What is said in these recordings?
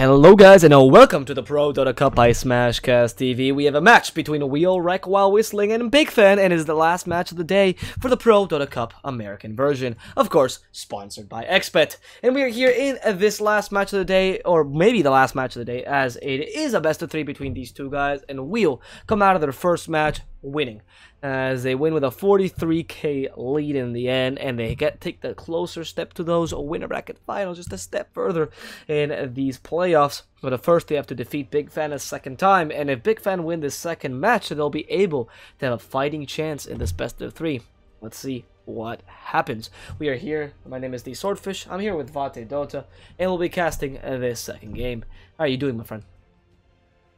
Hello guys, and welcome to the ProDota Cup by Smashcast TV. We have a match between Wheel Wreck While Whistling and Big Fan, and it is the last match of the day for the ProDota Cup American version. Of course, sponsored by XBet. And we are here in this last match of the day, or maybe the last match of the day, as it is a best of 3 between these two guys, and Wheel come out of their first match winning, as they win with a 43k lead in the end, and they take the closer step to those winner bracket finals, just a step further in these playoffs. But first they have to defeat Big Fan a second time, and if Big Fan win this second match, they'll be able to have a fighting chance in this best of 3. Let's see what happens. We are here. My name is DSwordfish. I'm here with Vätte Dota, and we'll be casting this second game. How are you doing, my friend?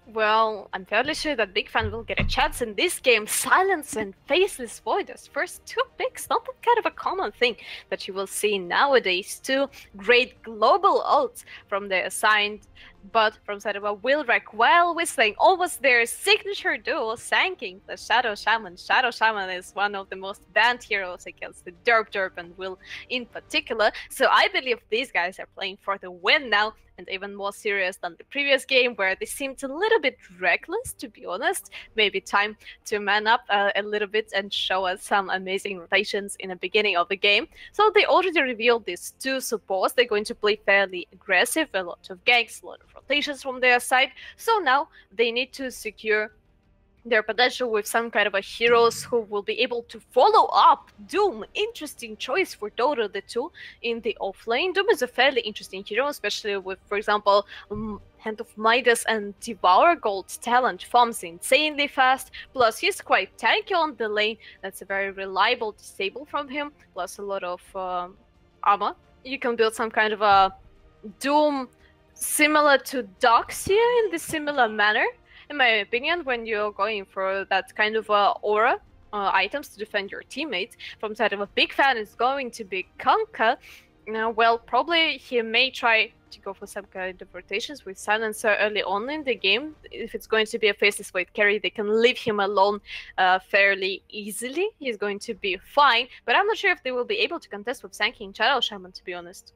Well, I'm fairly sure that Big Fan will get a chance in this game. Silence and Faceless Void as first 2 picks. Not that kind of a common thing that you will see nowadays. 2 great global ults from the assigned, but from side of a Wheel Wreck While Whistling. Almost their signature duo, Sanking the Shadow Shaman. Shadow Shaman is one of the most banned heroes against the Derp and Will in particular. So I believe these guys are playing for the win now, and even more serious than the previous game, where they seemed a little bit reckless, to be honest. Maybe time to man up a little bit and show us some amazing rotations in the beginning of the game. So they already revealed these 2 supports. They're going to play fairly aggressive, a lot of ganks, a lot of rotations from their side. So now they need to secure their potential with some kind of a heroes who will be able to follow up Doom. Interesting choice for Dota the 2 in the offlane. Doom is a fairly interesting hero, especially with, for example, Hand of Midas and Devour Gold's talent farms insanely fast, plus he's quite tanky on the lane. That's a very reliable disable from him, plus a lot of armor. You can build some kind of a Doom similar to Doxia in the similar manner, in my opinion, when you're going for that kind of aura items to defend your teammates. From side of a Big Fan is going to be Kunkka. Well, probably he may try to go for some kind of rotations with Silencer early on in the game. If it's going to be a Faceless Void carry, they can leave him alone fairly easily. He's going to be fine, but I'm not sure if they will be able to contest with Sanking Shadow Shaman, to be honest.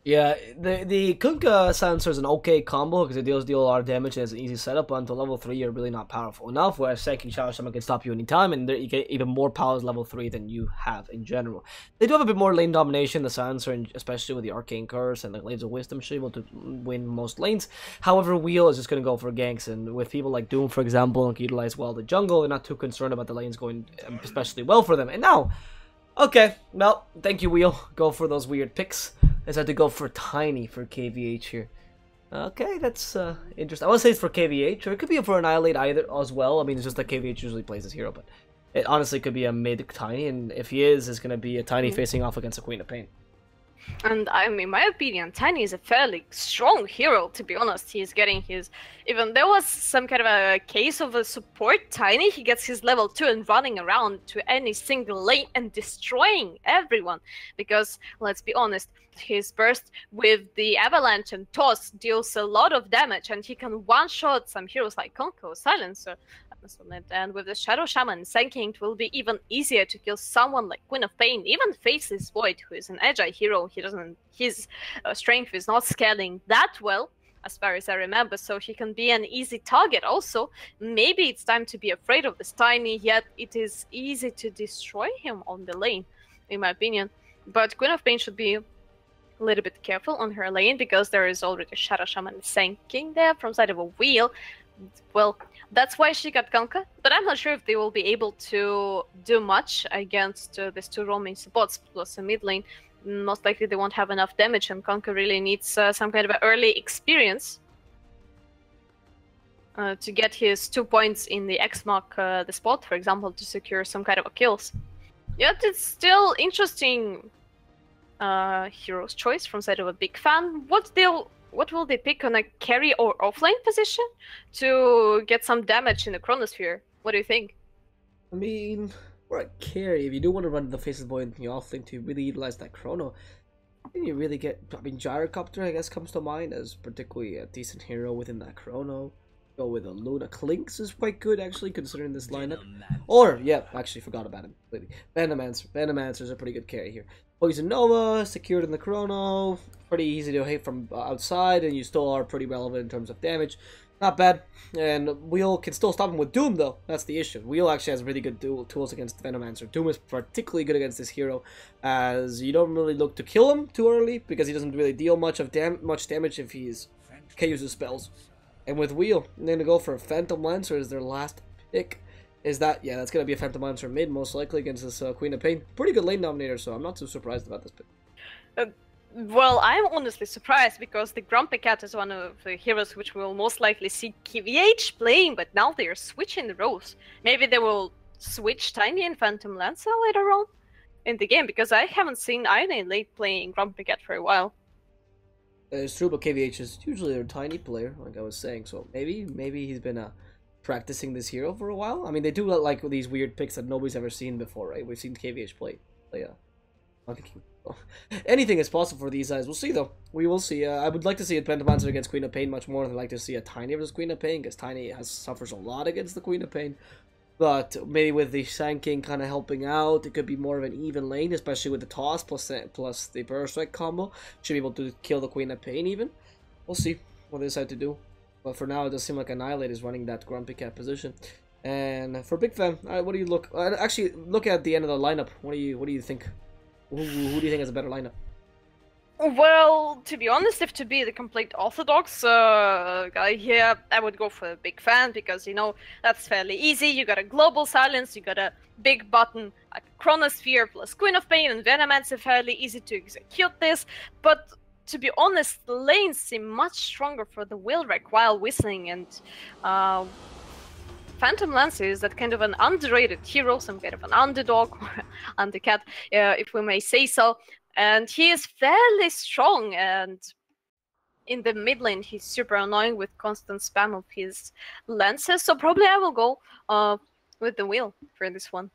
Yeah, the Kunkka Silencer is an okay combo because it deals a lot of damage and it's an easy setup, but until level 3 you're really not powerful enough, whereas Sanking Shadow Shaman can stop you anytime, and you get even more powers level 3 than you have in general. They do have a bit more lane domination, the Silencer, and especially with the Arcane Curse and the Blades of Wisdom, should be able to win most lanes. However, Wheel is just going to go for ganks, and with people like Doom, for example, and can utilize well the jungle, they're not too concerned about the lanes going especially well for them. And now, okay, well, thank you, Wheel. Go for those weird picks. I had to go for Tiny for KVH here. Okay, that's interesting. I want to say it's for KVH, or it could be for Annihilate either as well. I mean, it's just that KVH usually plays this hero, but it honestly could be a mid Tiny, and if he is, it's going to be a Tiny facing off against a Queen of Pain. And in my opinion, Tiny is a fairly strong hero, to be honest. He's getting his... Even there was some kind of a case of a support Tiny, he gets his level 2 and running around to any single lane and destroying everyone. Because, let's be honest, his burst with the Avalanche and Toss deals a lot of damage, and he can one-shot some heroes like Kunkka or Silencer. And with the Shadow Shaman Sanking, it will be even easier to kill someone like Queen of Pain, even Faceless Void, who is an agile hero. His strength is not scaling that well, as far as I remember, so he can be an easy target also. Maybe it's time to be afraid of this Tiny, yet it is easy to destroy him on the lane, in my opinion. But Queen of Pain should be a little bit careful on her lane, because there is already a Shadow Shaman Sanking there from side of a Wheel. Well, that's why she got Kunkka, but I'm not sure if they will be able to do much against these 2 roaming supports plus a mid lane. Most likely they won't have enough damage, and Kunkka really needs some kind of early experience to get his 2 points in the X mark the spot, for example, to secure some kind of a kills. Yet it's still interesting hero's choice from side of a Big Fan. What will they pick on a carry or offlane position to get some damage in the Chronosphere? What do you think? I mean, for a carry, if you do want to run the Faceless Void in the offlane to really utilize that Chrono, then you really get... I mean, Gyrocopter, I guess, comes to mind as particularly a decent hero within that Chrono. Go with a Luna. Clinks is quite good, actually, considering this lineup. Or, yeah, actually forgot about him completely. Venomancer. Venomancer's a pretty good carry here. Poison Nova, secured in the Chrono. Pretty easy to hit from outside, and you still are pretty relevant in terms of damage. Not bad. And Wheel can still stop him with Doom, though. That's the issue. Wheel actually has really good tools against Venomancer. Doom is particularly good against this hero, as you don't really look to kill him too early, because he doesn't really deal much damage if he's KOs his spells. And with Wheel, they're going to go for a Phantom Lancer as their last pick. Is that, yeah, that's going to be a Phantom Lancer mid, most likely, against this Queen of Pain. Pretty good lane dominator, so I'm not too surprised about this pick. Well, I'm honestly surprised, because the Grumpy Cat is one of the heroes which we'll most likely see KVH playing, but now they are switching the roles. Maybe they will switch Tiny and Phantom Lancer later on in the game, because I haven't seen either late playing Grumpy Cat for a while. It's true, but KVH is usually a tiny player, like I was saying, so maybe he's been practicing this hero for a while. I mean, they do like these weird picks that nobody's ever seen before, right? We've seen KVH play Monkey King. Anything is possible for these guys. We'll see, though. We will see. I would like to see a Pentamancer against Queen of Pain much more than I'd like to see a Tiny versus Queen of Pain, because Tiny suffers a lot against the Queen of Pain. But maybe with the Sand King kind of helping out, it could be more of an even lane, especially with the toss plus the Burst Strike combo. Should be able to kill the Queen of Pain even. We'll see what they decide to do. But for now, it does seem like Annihilate is running that Grumpy Cat position. And for Big Fan, what do you look? Actually, look at the end of the lineup. What do you think? Who do you think has a better lineup? Well, to be honest, if to be the complete orthodox guy here, I would go for a Big Fan, because, you know, that's fairly easy. You got a Global Silence, you got a big button like Chronosphere plus Queen of Pain and Venomancer, fairly easy to execute this. But to be honest, the lanes seem much stronger for the Wheelwreck while whistling, and Phantom Lancer is that kind of an underrated hero, some kind of an underdog, or undercat, if we may say so. And he is fairly strong, and in the mid lane he's super annoying with constant spam of his lances, so probably I will go with the Wheel for this one.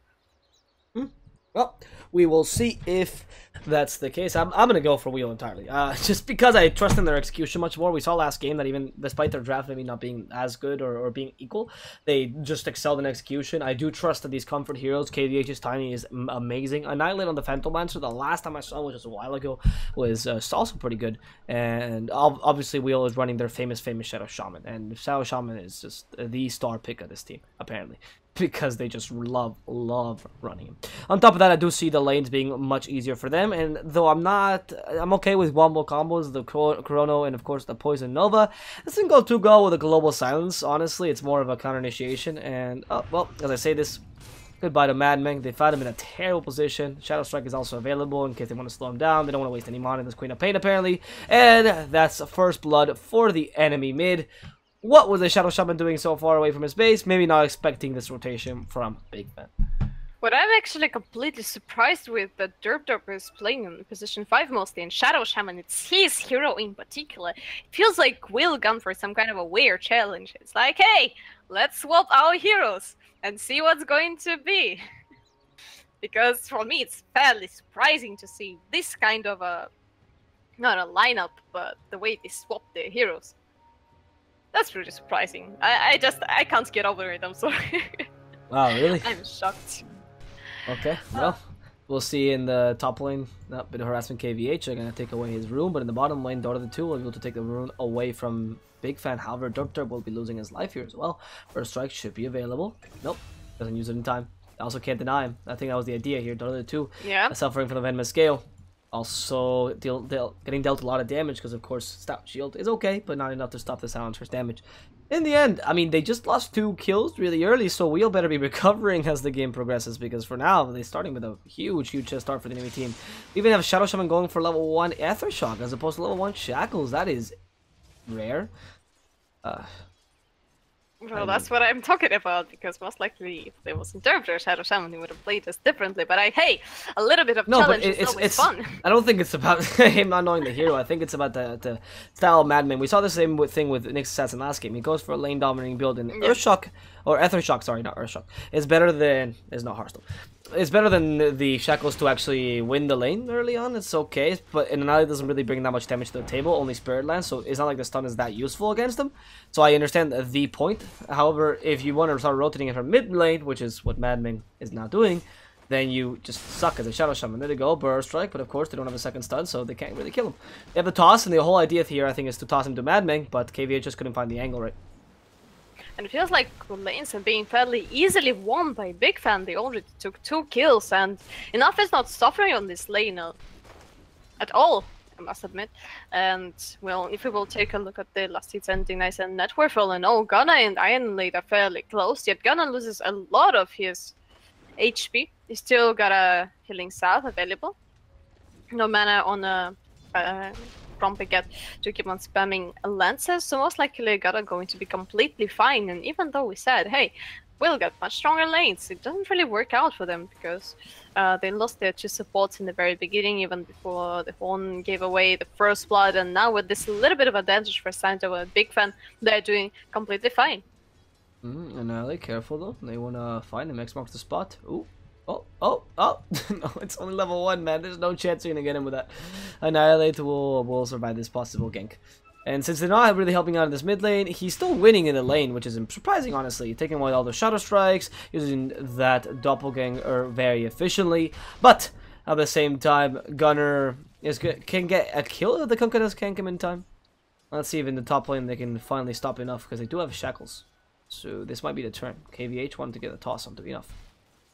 Well, we will see if that's the case. I'm going to go for Wheel entirely. Just because I trust in their execution much more. We saw last game that even despite their draft maybe not being as good or being equal, they just excelled in execution. I do trust that these comfort heroes, KVH's Tiny is amazing. Annihilate on the Phantom Lancer, the last time I saw, which was a while ago, was also pretty good. And obviously Wheel is running their famous Shadow Shaman. And Shadow Shaman is just the star pick of this team, apparently, because they just love running him. On top of that, I do see the lanes being much easier for them, and though I'm okay with wombo combos, the Chrono, and of course the Poison Nova. This didn't go too well with the Global Silence, honestly. It's more of a counter initiation, and, well, as I say this, goodbye to Madman. They found him in a terrible position. Shadow Strike is also available in case they want to slow him down. They don't want to waste any mana in this Queen of Pain, apparently, and that's first blood for the enemy mid. What was the Shadow Shaman doing so far away from his base? Maybe not expecting this rotation from Big Fan. What I'm actually completely surprised with that Derp is playing in position 5 mostly, and Shadow Shaman, it's his hero in particular. It feels like Will gone for some kind of a weird challenge. It's like, hey, let's swap our heroes and see what's going to be. Because for me, it's fairly surprising to see this kind of not a lineup, but the way they swap their heroes. That's really surprising. I can't get over it, I'm sorry. Wow, really? I'm shocked. Okay, well, we'll see in the top lane. Bit of harassment KVH are going to take away his rune, but in the bottom lane, Dota 2 will be able to take the rune away from Big Fan. However, Derp will be losing his life here as well. First strike should be available. Nope, doesn't use it in time. I also can't deny him. I think that was the idea here. Dota 2 suffering from the Venomous Scale. Also, getting dealt a lot of damage because, of course, Stout Shield is okay, but not enough to stop the Silencer's damage. In the end, I mean, they just lost 2 kills really early, so Wheel better be recovering as the game progresses, because for now, they're starting with a huge start for the enemy team. We even have Shadow Shaman going for level 1 Aether Shock as opposed to level 1 Shackles. That is rare. Well, that's what I'm talking about, because most likely if there was Interpreter Shadow Shaman, he would have played this differently. But hey, a little bit of challenge is always fun. I don't think it's about him not knowing the hero. I think it's about the style of Madman. We saw the same thing with Nyx Assassin last game. He goes for a lane dominating build, and Earthshock or Ether Shock, sorry, not Earth Shock. It's better than, it's not Hearthstone. It's better than the Shackles to actually win the lane early on. It's okay, but an Annihilate doesn't really bring that much damage to the table, only Spirit Lance, so it's not like the stun is that useful against them. So I understand the point. However, if you want to start rotating it from mid lane, which is what Madming is now doing, then you just suck as a Shadow Shaman. There they go, Burrow Strike, but of course they don't have a second stun, so they can't really kill him. They have the toss, and the whole idea here, I think, is to toss him to Madming, but KVH just couldn't find the angle right. And it feels like lanes are being fairly easily won by Big Fan. They already took 2 kills, and Enough is not suffering on this lane at all, I must admit. And, well, if we will take a look at the last hits ending nice and net worth, well, and Gunna and Iron Lady are fairly close, yet Gunna loses a lot of his HP. He's still got a healing salve available. No mana on a Grumpy yet to keep on spamming lances, so most likely Gunna going to be completely fine. And even though we said, hey, we'll get much stronger lanes, it doesn't really work out for them because they lost their 2 supports in the very beginning, even before the Horn gave away the first blood, and now with this little bit of advantage for Santa with Big Fan, they're doing completely fine. Annihilate, careful though. They wanna find him. X marks the spot. Ooh. Oh. No, it's only level 1, man. There's no chance you're gonna get him with that. Annihilate will survive this possible gank. And since they're not really helping out in this mid lane, he's still winning in the lane, which is surprising, honestly. Taking away all the Shadow Strikes, using that Doppelganger very efficiently. But at the same time, Gunner can get a kill if the Kunkka can't come in time. Let's see if in the top lane they can finally stop Enough, because they do have Shackles. So this might be the turn. KVH wanted to get a toss onto Enough.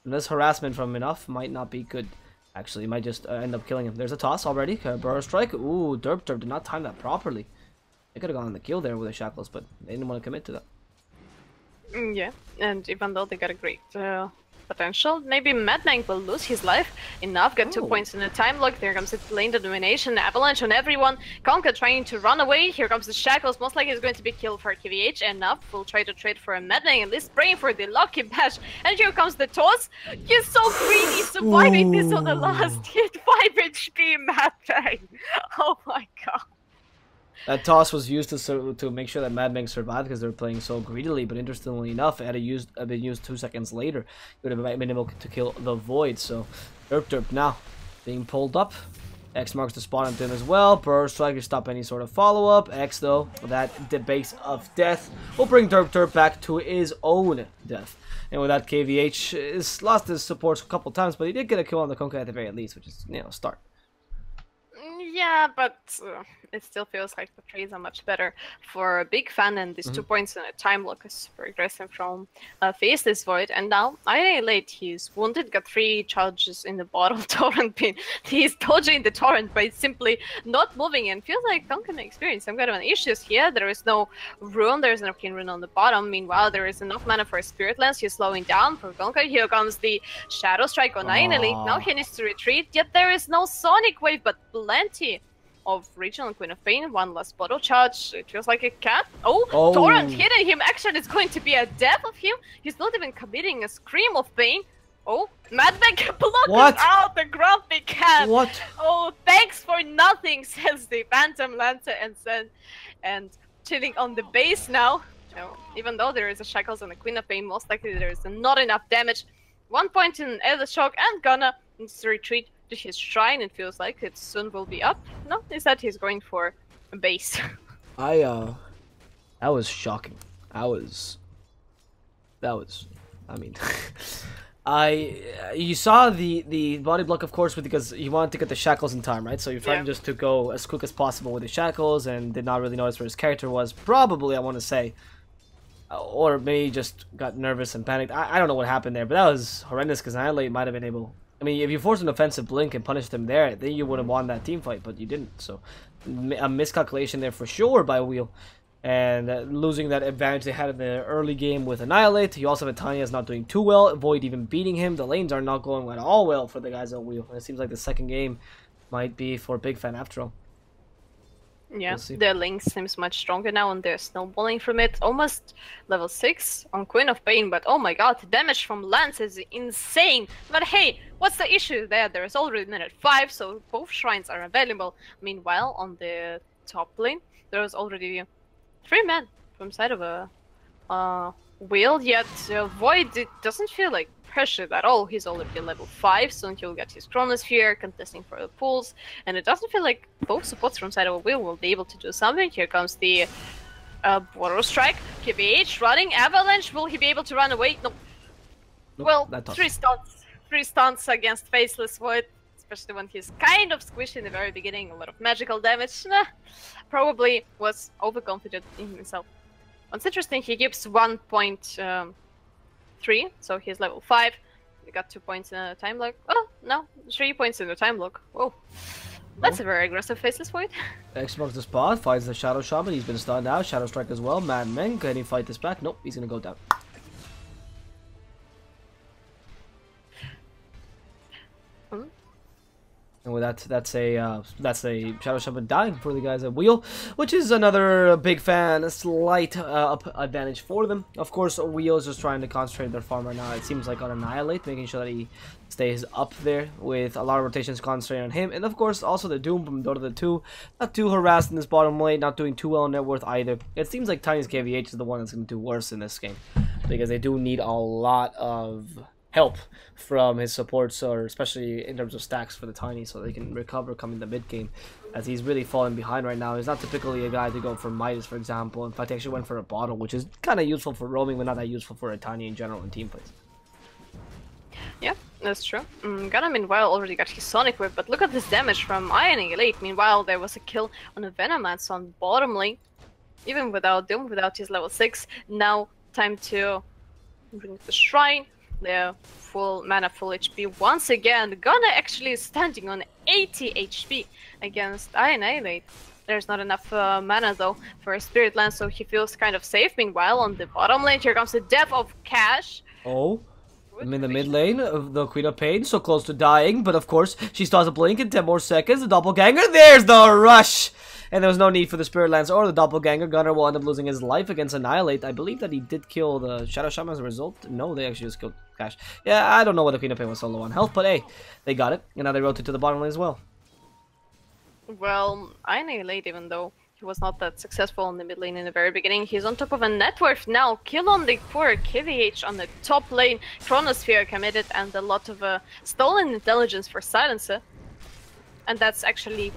And this harassment from Enough might not be good. Actually, it might just end up killing him. There's a toss already. Burrow Strike. Ooh, Derp did not time that properly. They could have gone on the kill there with the Shackles, but they didn't want to commit to that. Yeah, and even though they got a great potential, maybe Madmang will lose his life. Enough got 2 points in a time lock. There comes the lane domination, avalanche on everyone. Conker trying to run away. Here comes the Shackles. Most likely it's going to be killed for KVH. Enough will try to trade for a Madmang, at least praying for the lucky bash. And here comes the toss. He's so greedy, surviving this on the last hit. 5 HP Madmang. Oh my god. That toss was used to make sure that Madmang survived because they were playing so greedily, but interestingly enough, it had been used 2 seconds later. It would have been able to kill the Void, so Derp now being pulled up. X marks the spot onto him as well. Burrow Strike to stop any sort of follow-up. X, though, that debase of death will bring Derp back to his own death. And with that, KVH has lost his supports a couple times, but he did get a kill on the Kunkka at the very least, which is, start. Yeah, but it still feels like the trades are much better for a Big Fan, and these 2 points in a time lock is progressing from Faceless Void. And now, Annihilate, he's wounded, got 3 charges in the bottom torrent pin. He's dodging the torrent by simply not moving, and feels like Duncan experienced some kind of an issues here. There is no rune, there is no King Rune on the bottom. Meanwhile, there is enough mana for a Spirit Lance. He's slowing down for Gonka. Here comes the Shadow Strike on Annihilate. Now he needs to retreat, yet there is no Sonic Wave, but plenty of Regional Queen of Pain. 1 last bottle charge. It feels like a cat. Oh, Torrent hitting him. Actually, it's going to be a death of him. He's not even committing a scream of pain. Oh, Madmang blocking out the grumpy cat. What? Oh, thanks for nothing, says the Phantom Lancer, and chilling on the base now. Even though there is a Shackles and a Queen of Pain, most likely there is not enough damage. 1 point in Elder Shock, and Gunna needs to retreat to his shrine. It feels like it soon will be up. No, instead he's going for a base. That was shocking. I mean, you saw the body block, of course, because you wanted to get the Shackles in time, right? So you're trying just to go as quick as possible with the Shackles, and did not really notice where his character was. Probably, I want to say, or maybe just got nervous and panicked. I don't know what happened there, but that was horrendous because Annihilate might have been able. I mean, if you forced an offensive blink and punished them there, then you would have won that team fight, but you didn't. So, a miscalculation there for sure by Wheel. And losing that advantage they had in the early game with Annihilate. You also have Tania's not doing too well. Void even beating him. The lanes are not going at all well for the guys at Wheel. And it seems like the second game might be for Big Fan after all. Yeah, their link seems much stronger now, and they're snowballing from it. Almost level 6 on Queen of Pain, but oh my god, the damage from Lance is insane. But hey, what's the issue there? There is already minute 5, so both shrines are available. Meanwhile, on the top lane, there is already 3 men from side of a Will, yet Void it doesn't feel like pressured at all. He's already level 5, soon he'll get his Chronosphere, contesting for the pools, and it doesn't feel like both supports from side of Will be able to do something. Here comes the Borrow Strike, KVH running, Avalanche, will he be able to run away? No. Nope, Well, 3 stunts against Faceless Void, especially when he's kind of squished in the very beginning, a lot of magical damage. Nah, probably was overconfident in himself. What's interesting, he gives 1.3, so he's level 5. We got 2 points in a time lock. Oh, no, 3 points in a time lock. Whoa. That's a very aggressive Faceless Void. X marks the spot, finds the Shadow Shaman, he's been stunned out, Shadow Strike as well, Mad Men, can he fight this back? Nope, he's gonna go down. And with that, that's a Shadow Shaman dying for the guys at Wheel, which is another big fan, a slight up advantage for them. Of course, Wheel is just trying to concentrate their farm right now. It seems like on Annihilate, making sure that he stays up there with a lot of rotations concentrating on him. And of course, also the Doom from Dota 2, not too harassed in this bottom lane, not doing too well in net worth either. It seems like Tiny's KVH is the one that's going to do worse in this game, because they do need a lot of help from his supports, or especially in terms of stacks for the Tiny, so they can recover coming the mid game, as he's really falling behind right now. He's not typically a guy to go for Midas, for example. In fact, he actually went for a bottle, which is kind of useful for roaming, but not that useful for a Tiny in general in team plays. Yeah, that's true. Gunna, meanwhile, already got his Sonic Whip, but look at this damage from Annihilate. Meanwhile, there was a kill on a Venomance on bottom lane, even without Doom, without his level 6. Now, time to bring the Shrine. The full mana, full HP once again. Gunna actually is standing on 80 HP against Annihilate. There's not enough mana though for a Spirit Lance, so he feels kind of safe. Meanwhile, on the bottom lane, here comes the death of Cash. Oh, I'm in the mid lane of the Queen of Pain, so close to dying, but of course, she starts to blink in 10 more seconds. The Doppelganger, there's the rush! And there was no need for the Spirit Lance or the Doppelganger. Gunner will end up losing his life against Annihilate. I believe that he did kill the Shadow Shaman as a result. No, they actually just killed Cash. Yeah, I don't know why the Queen of Pain was so low on health, but hey, they got it. And now they rotate to the bottom lane as well. Well, Annihilate, even though he was not that successful in the mid lane in the very beginning, he's on top of a net worth now. Kill on the poor KVH on the top lane. Chronosphere committed and a lot of stolen intelligence for Silencer. And that's actually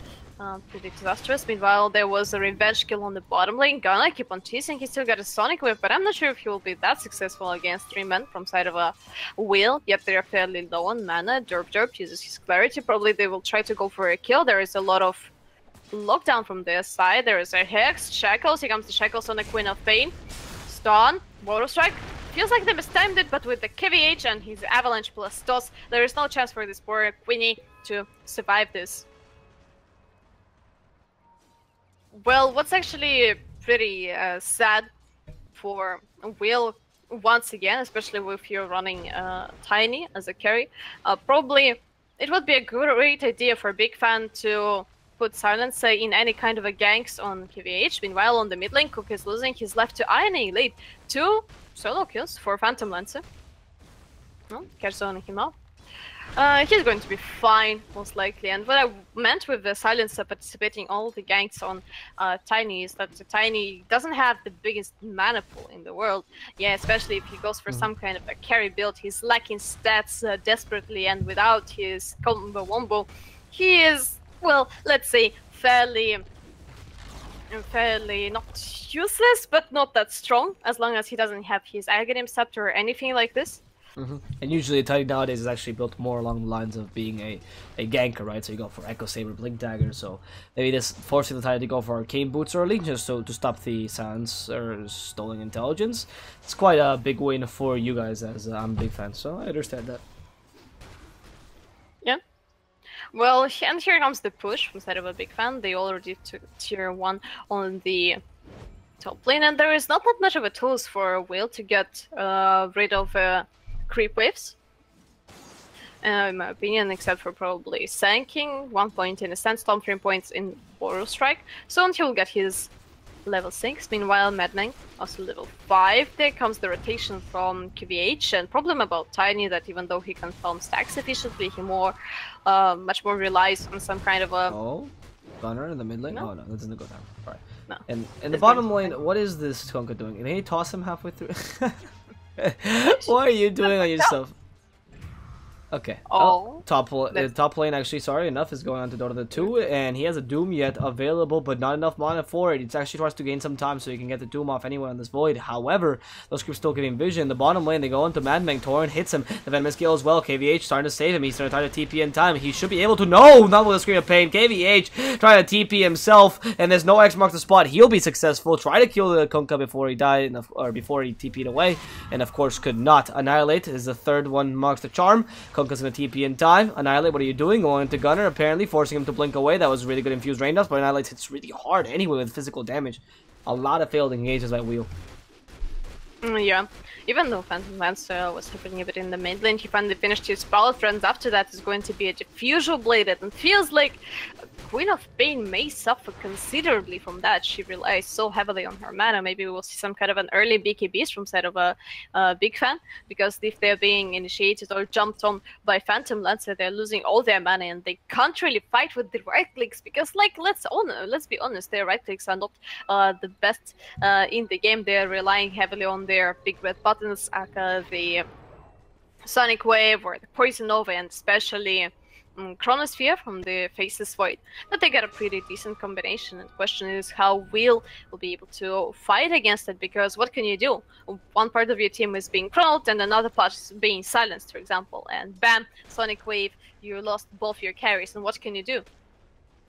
pretty disastrous. Meanwhile, there was a revenge kill on the bottom lane. Gunna keep on teasing. He still got a Sonic Whip, but I'm not sure if he will be that successful against 3 men from side of a Wheel. Yep, they are fairly low on mana. Derp uses his Clarity. Probably they will try to go for a kill. There is a lot of lockdown from their side. There is a Hex, Shackles. Here comes the Shackles on the Queen of Pain. Stun, Water Strike. Feels like they mistimed it, but with the KVH and his Avalanche plus Toss, there is no chance for this poor Queenie to survive this. Well, what's actually pretty sad for Will, once again, especially if you're running Tiny as a carry, probably it would be a great idea for Big Fan to put Silencer in any kind of a ganks on KVH. Meanwhile, on the mid lane, Cook is losing. He's left to Annihilate. 2 solo kills for Phantom Lancer. Oh, Cash zoning him out. He's going to be fine, most likely. And what I meant with the Silencer participating all the ganks on Tiny is that the Tiny doesn't have the biggest mana pool in the world. Yeah, especially if he goes for some kind of a carry build. He's lacking stats desperately, and without his combo wombo, he is, well, let's say, fairly not useless, but not that strong, as long as he doesn't have his Aghanim Scepter or anything like this. And usually Tiny nowadays is actually built more along the lines of being a ganker, right? So you go for Echo Saber, Blink Dagger, so maybe this forcing the Tiny to go for Arcane Boots early, just so to stop the Silence or Stolen Intelligence. It's quite a big win for you guys, as I'm a big fan, so I understand that. Yeah. Well, and here comes the push from side of a Big Fan. They already took tier 1 on the top lane, and there is not that much of a tools for Will to get rid of creep waves, in my opinion, except for probably Sanking, 1 point in a Sandstorm, 3 points in Borrow Strike. Soon he'll get his level 6. Meanwhile, Madman also level 5. There comes the rotation from QVH, and problem about Tiny that even though he can farm stacks efficiently, he much more relies on some kind of a... Oh, Gunner in the mid lane? No. Oh no, that doesn't go down. Right. No. And in the bottom lane, what is this Tonka doing? Can he toss him halfway through? What are you doing on yourself? Okay. Oh. Top lane actually, sorry, enough is going on to Dota 2, and he has a Doom yet available, but not enough mana for it. It's actually tries to gain some time so he can get the Doom off anywhere on this Void. However, those creeps still giving vision. The bottom lane, they go into Madmang. Torrent hits him. The Venomous Gale as well. KVH starting to save him. He's starting to try to TP in time. He should be able to. No! Not with a Scream of Pain. KVH trying to TP himself, and there's no X marks the spot. He'll be successful. Try to kill the Kunkka before he died, or before he TP'd away, and of course could not. Annihilate is the third one, marks the charm. Kunkka's gonna TP in time. Annihilate, what are you doing? Going into Gunner, apparently forcing him to blink away. That was really good infused rain dust, but Annihilate hits really hard anyway with physical damage. A lot of failed engages by Wheel. Yeah, even though Phantom Lancer was happening a bit in the mid lane, he finally finished his Spell Friends. After that is going to be a Diffusal Blade, and feels like Queen of Pain may suffer considerably from that. She relies so heavily on her mana. Maybe we will see some kind of an early BKBs from side of a Big Fan, because if they're being initiated or jumped on by Phantom Lancer, they're losing all their mana and they can't really fight with the right clicks, because like let's be honest, their right clicks are not the best in the game. They're relying heavily on their big red buttons, aka the Sonic Wave or the Poison Nova, and especially Chronosphere from the Faceless Void. But they got a pretty decent combination, and the question is how will be able to fight against it, because what can you do? One part of your team is being chronoed and another part is being silenced, for example, and bam, Sonic Wave, you lost both your carries, and what can you do?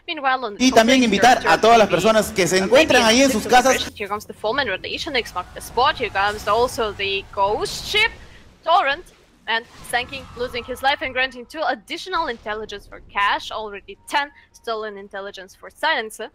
Y también invitar a todas las personas que se encuentran ahí en sus casas. Here comes the Fulman Radiation, X mark the spot. Here comes also the Ghost Ship, Torrent, and Sanking losing his life and granting 2 additional intelligence for Cash. Already 10 stolen intelligence for Silencer.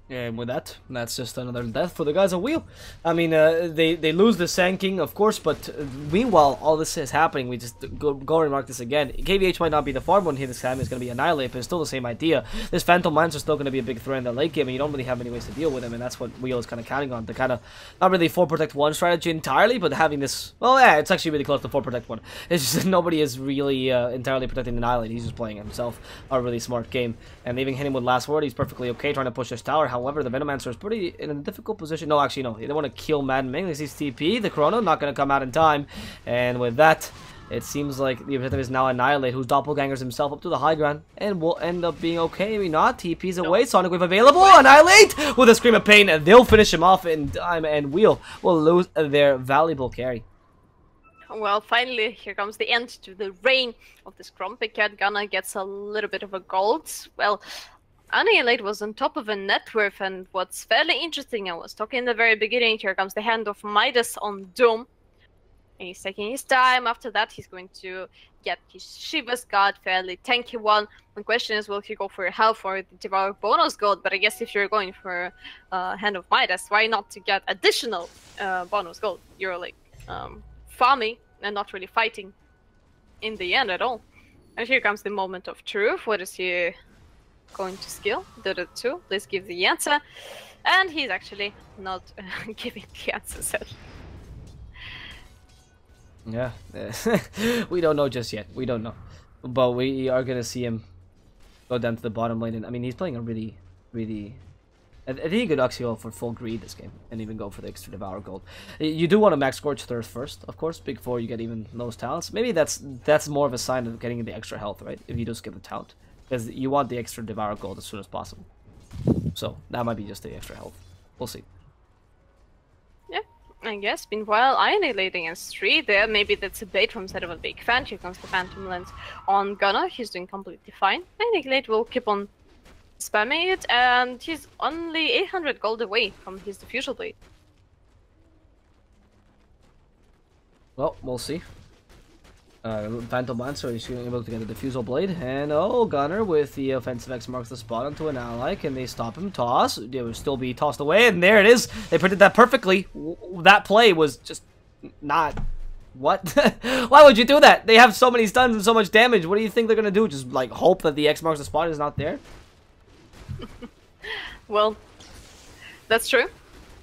And with that, that's just another death for the guys at Wheel. I mean, they lose the Sanking, of course, but meanwhile, all this is happening. We just go and remark this again. KVH might not be the farm one here this time. It's going to be Annihilate, but it's still the same idea. This Phantom Lancer is still going to be a big threat in the late game, and you don't really have any ways to deal with him, and that's what Wheel is kind of counting on. The kind of, not really 4 protect 1 strategy entirely, but having this, well, yeah, it's actually really close to 4 protect 1. It's just that nobody is really entirely protecting Annihilate. He's just playing himself a really smart game, and leaving him with Last Word, he's perfectly okay trying to push this tower. However, the Venomancer is pretty in a difficult position. No, actually, no. They want to kill Mad Ming. They see TP. The Chrono not going to come out in time. And with that, it seems like the objective is now Annihilate, who's doppelgangers himself up to the high ground, and will end up being okay. Maybe not. TP's away. Sonic Wave available. Annihilate with a Scream of Pain. And they'll finish him off in time, and Wheel will lose their valuable carry. Well, finally, here comes the end to the reign of this Grumpy Cat. Gunner gets a little bit of a gold. Well, Annihilate was on top of a net worth, and what's fairly interesting, I was talking in the very beginning, here comes the hand of Midas on Doom. And he's taking his time. After that, he's going to get his Shiva's God, fairly tanky one. The question is, will he go for health or the Devour bonus gold? But I guess if you're going for Hand of Midas, why not to get additional bonus gold? You're like farming and not really fighting in the end at all. And here comes the moment of truth. What is he going to skill? Dota 2. Let's give the answer. And he's actually not giving the answer set. Yeah, we don't know just yet. We don't know, but we are gonna see him go down to the bottom lane. And I mean, he's playing a really. I think he could actually go for full greed this game and even go for the extra Devour Gold. You do want to max Scorch Thirst first, of course, before you get even those talents. Maybe that's more of a sign of getting the extra health, right? If you just get the talent, because you want the extra Devour Gold as soon as possible. So that might be just the extra health. We'll see. Yeah, I guess. Meanwhile, Annihilating as 3 there. Maybe that's a bait from side of a big fan. Here comes the Phantom Lens on Gunner. He's doing completely fine. Annihilate will keep on spamming it, and he's only 800 gold away from his Diffusal Blade. Well, we'll see. Phantom Lancer is able to get the Diffusal Blade, and oh, Gunner with the offensive X marks the spot onto an ally. Can they stop him? Toss. It will still be tossed away, and there it is. They printed that perfectly. That play was just not. What? Why would you do that? They have so many stuns and so much damage. What do you think they're gonna do? Just like hope that the X marks the spot is not there? Well, that's true.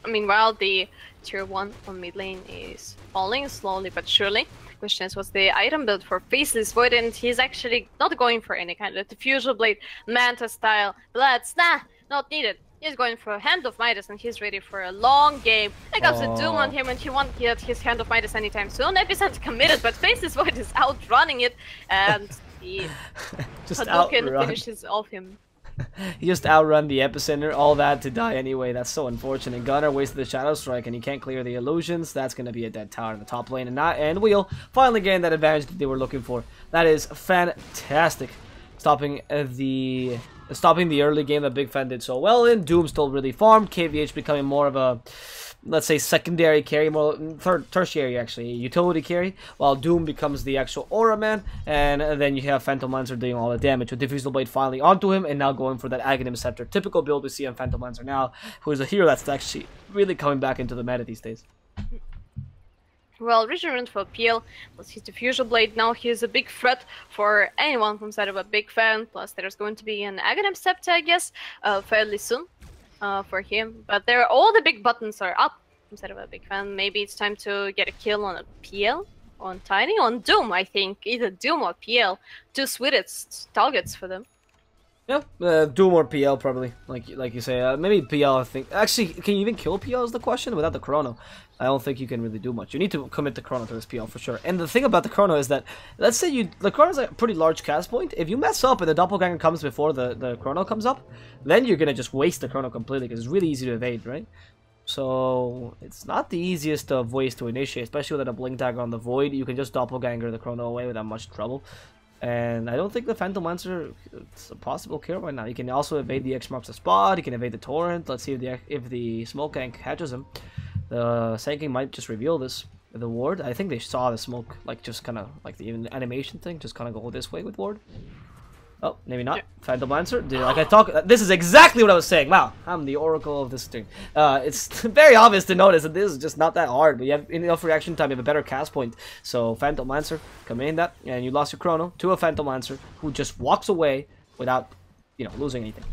Meanwhile, the tier 1 on mid lane is falling slowly but surely. Question is, what's the item build for Faceless Void? And he's actually not going for any kind of Diffusal Blade, Manta style, Bloods. Nah, not needed. He's going for a Hand of Midas and he's ready for a long game. I got the Doom on him and he won't get his Hand of Midas anytime soon. Epicenter committed, but Faceless Void is outrunning it and he just Hadouken finishes off him. He just outrun the Epicenter, all that to die anyway. That's so unfortunate. Gunnar wasted the Shadow Strike and he can't clear the illusions. That's going to be a dead tower in the top lane. And Wheel finally getting that advantage that they were looking for. That is fantastic. Stopping the early game that Big Fan did so well in. Doom still really farmed. KVH becoming more of a, let's say, secondary carry, more tertiary actually, utility carry, while Doom becomes the actual aura man, and then you have Phantom Lancer doing all the damage with Diffusal Blade finally onto him, and now going for that Aghanim Scepter. Typical build we see on Phantom Lancer now, who is a hero that's actually really coming back into the meta these days. Well, Regenerant for PL, plus his Diffusal Blade, now he is a big threat for anyone from side of a Big Fan, plus there's going to be an Aghanim Scepter, I guess, fairly soon. For him, but all the big buttons are up instead of a Big Fan. Maybe it's time to get a kill on a PL, on Tiny, on Doom. I think either Doom or PL, two sweetest targets for them. Yeah, Doom or PL probably, like you say. Maybe PL. I think actually, can you even kill PL is the question without the Chrono. I don't think you can really do much. You need to commit the Chrono to this PL for sure. And the thing about the Chrono is that, let's say the Chrono is a pretty large cast point. If you mess up and the Doppelganger comes before the Chrono comes up, then you're gonna just waste the Chrono completely because it's really easy to evade, right? So it's not the easiest of ways to initiate, especially with a Blink Dagger on the Void. You can just Doppelganger the Chrono away without much trouble. And I don't think the Phantom Lancer is a possible kill right now. You can also evade the X marks the spot. You can evade the Torrent. Let's see if the Smoke Gank catches him. The Sand King might just reveal this. The ward, I think they saw the smoke, like just kind of like the animation thing, just kind of go this way with ward. Oh, maybe not. Phantom Lancer. Dude, like I talk, this is exactly what I was saying. Wow, I'm the oracle of this thing. It's very obvious to notice that this is just not that hard, but you have enough reaction time, you have a better cast point. So Phantom Lancer, coming in that, and you lost your Chrono to a Phantom Lancer who just walks away without, losing anything.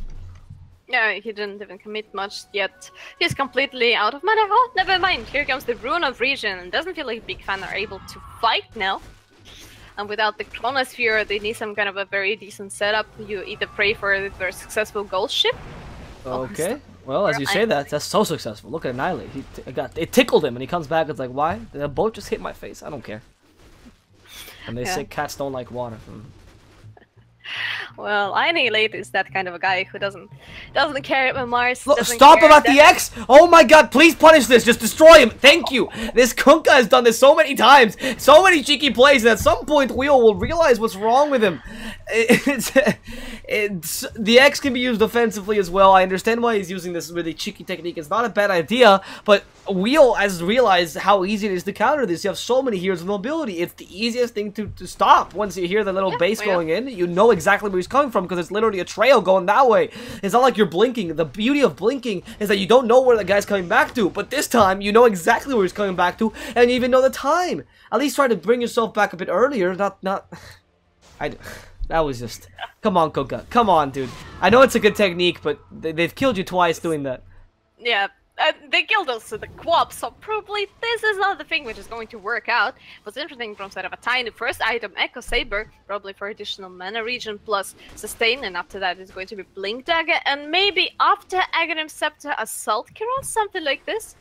Yeah, he didn't even commit much yet. He's completely out of mana. Oh, never mind. Here comes the Rune of Regen. Doesn't feel like Big Fan are able to fight now. And without the Chronosphere, they need some kind of a very decent setup. You either pray for their successful gold ship. Okay. Well, as you say that, that's so successful. Look at Annihilate. It tickled him, and he comes back. It's like, why? The boat just hit my face. I don't care. And they say cats don't like water. Well, Annihilate is that kind of a guy who doesn't care about Mars. Stop about the X! Oh my god, please punish this! Just destroy him! Thank you! This Kunkka has done this so many times! So many cheeky plays, and at some point Wheel will realize what's wrong with him. The X can be used offensively as well. I understand why he's using this really cheeky technique. It's not a bad idea, but Wheel has realized how easy it is to counter this. You have so many heroes with mobility. It's the easiest thing to stop. Once you hear the little base going in, you know exactly where he's coming from because it's literally a trail going that way. It's not like you're blinking. The beauty of blinking is that you don't know where the guy's coming back to, but this time you know exactly where he's coming back to, and you even know the time. At least try to bring yourself back a bit earlier. That was just... Come on, Kunkka. Come on, dude. I know it's a good technique, but they've killed you twice doing that. Yeah. They killed us with the Quap, so probably this is not the thing which is going to work out. What's interesting from side of a Tiny, first item, Echo Saber, probably for additional mana regen plus sustain, and after that it's going to be Blink Dagger, and maybe after Aghanim Scepter, Assault Cuirass, something like this.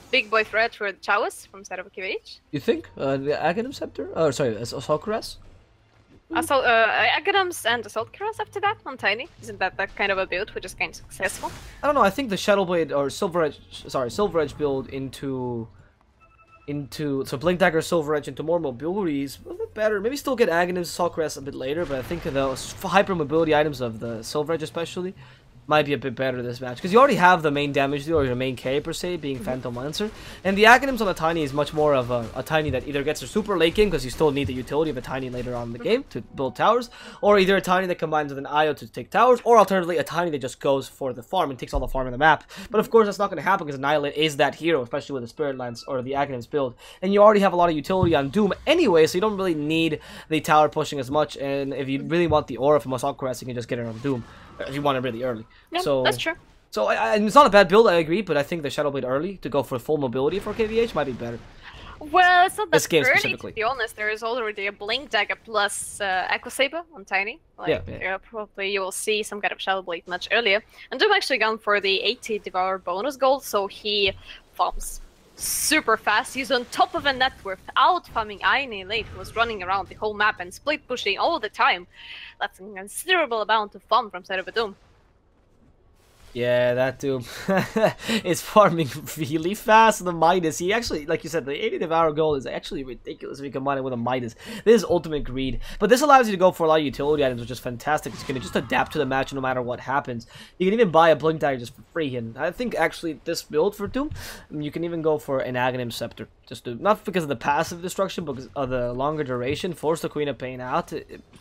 Big boy threat for the Chowers from side of a KVH. You think? The Aghanim Scepter? Oh, sorry, Assault Cuirass? Aghanims and Assault Cuirass after that on Tiny. Isn't that kind of a build which is kind of successful? I don't know, I think the Shadowblade or Silver Edge build into so Blink Dagger, Silver Edge into more mobility is a bit better. Maybe still get Aghanims, Assault Cuirass a bit later, but I think the hyper mobility items of the Silver Edge especially might be a bit better this match, because you already have the main damage dealer, or your main carry per se, being Phantom Lancer, and the Aghanims on a Tiny is much more of a Tiny that either gets a super late game, because you still need the utility of a Tiny later on in the game to build towers, or either a Tiny that combines with an IO to take towers, or alternatively a Tiny that just goes for the farm and takes all the farm in the map. But of course that's not going to happen, because Annihilate is that hero, especially with the Spirit Lance or the Aghanims build, and you already have a lot of utility on Doom anyway, so you don't really need the tower pushing as much, and if you really want the aura from Assault Cuirass, you can just get it on Doom. If you want it really early. Yeah, so that's true. So it's not a bad build, I agree, but I think the Shadowblade early to go for full mobility for KVH might be better. Well, it's not This that game early, specifically. to be honest. There is already a Blink Dagger plus Echo Saber on Tiny. Like, Yeah. probably you will see some kind of Shadow Blade much earlier. And Doom actually gone for the 80 Devour bonus gold, so he farms super fast. He's on top of a net without farming any late, who was running around the whole map and split pushing all the time. That's a considerable amount of farm from side of a Doom. Yeah, that Doom is farming really fast. The Midas, he actually, like you said, the 80 Devour gold is actually ridiculous if you combine it with a Midas. This is ultimate greed. But this allows you to go for a lot of utility items, which is fantastic. You can just adapt to the match no matter what happens. You can even buy a Blink Dagger just for free. And I think actually this build for Doom, you can even go for an Aghanim Scepter. Just to, not because of the passive destruction, but because of the longer duration. Force the Queen of Pain out.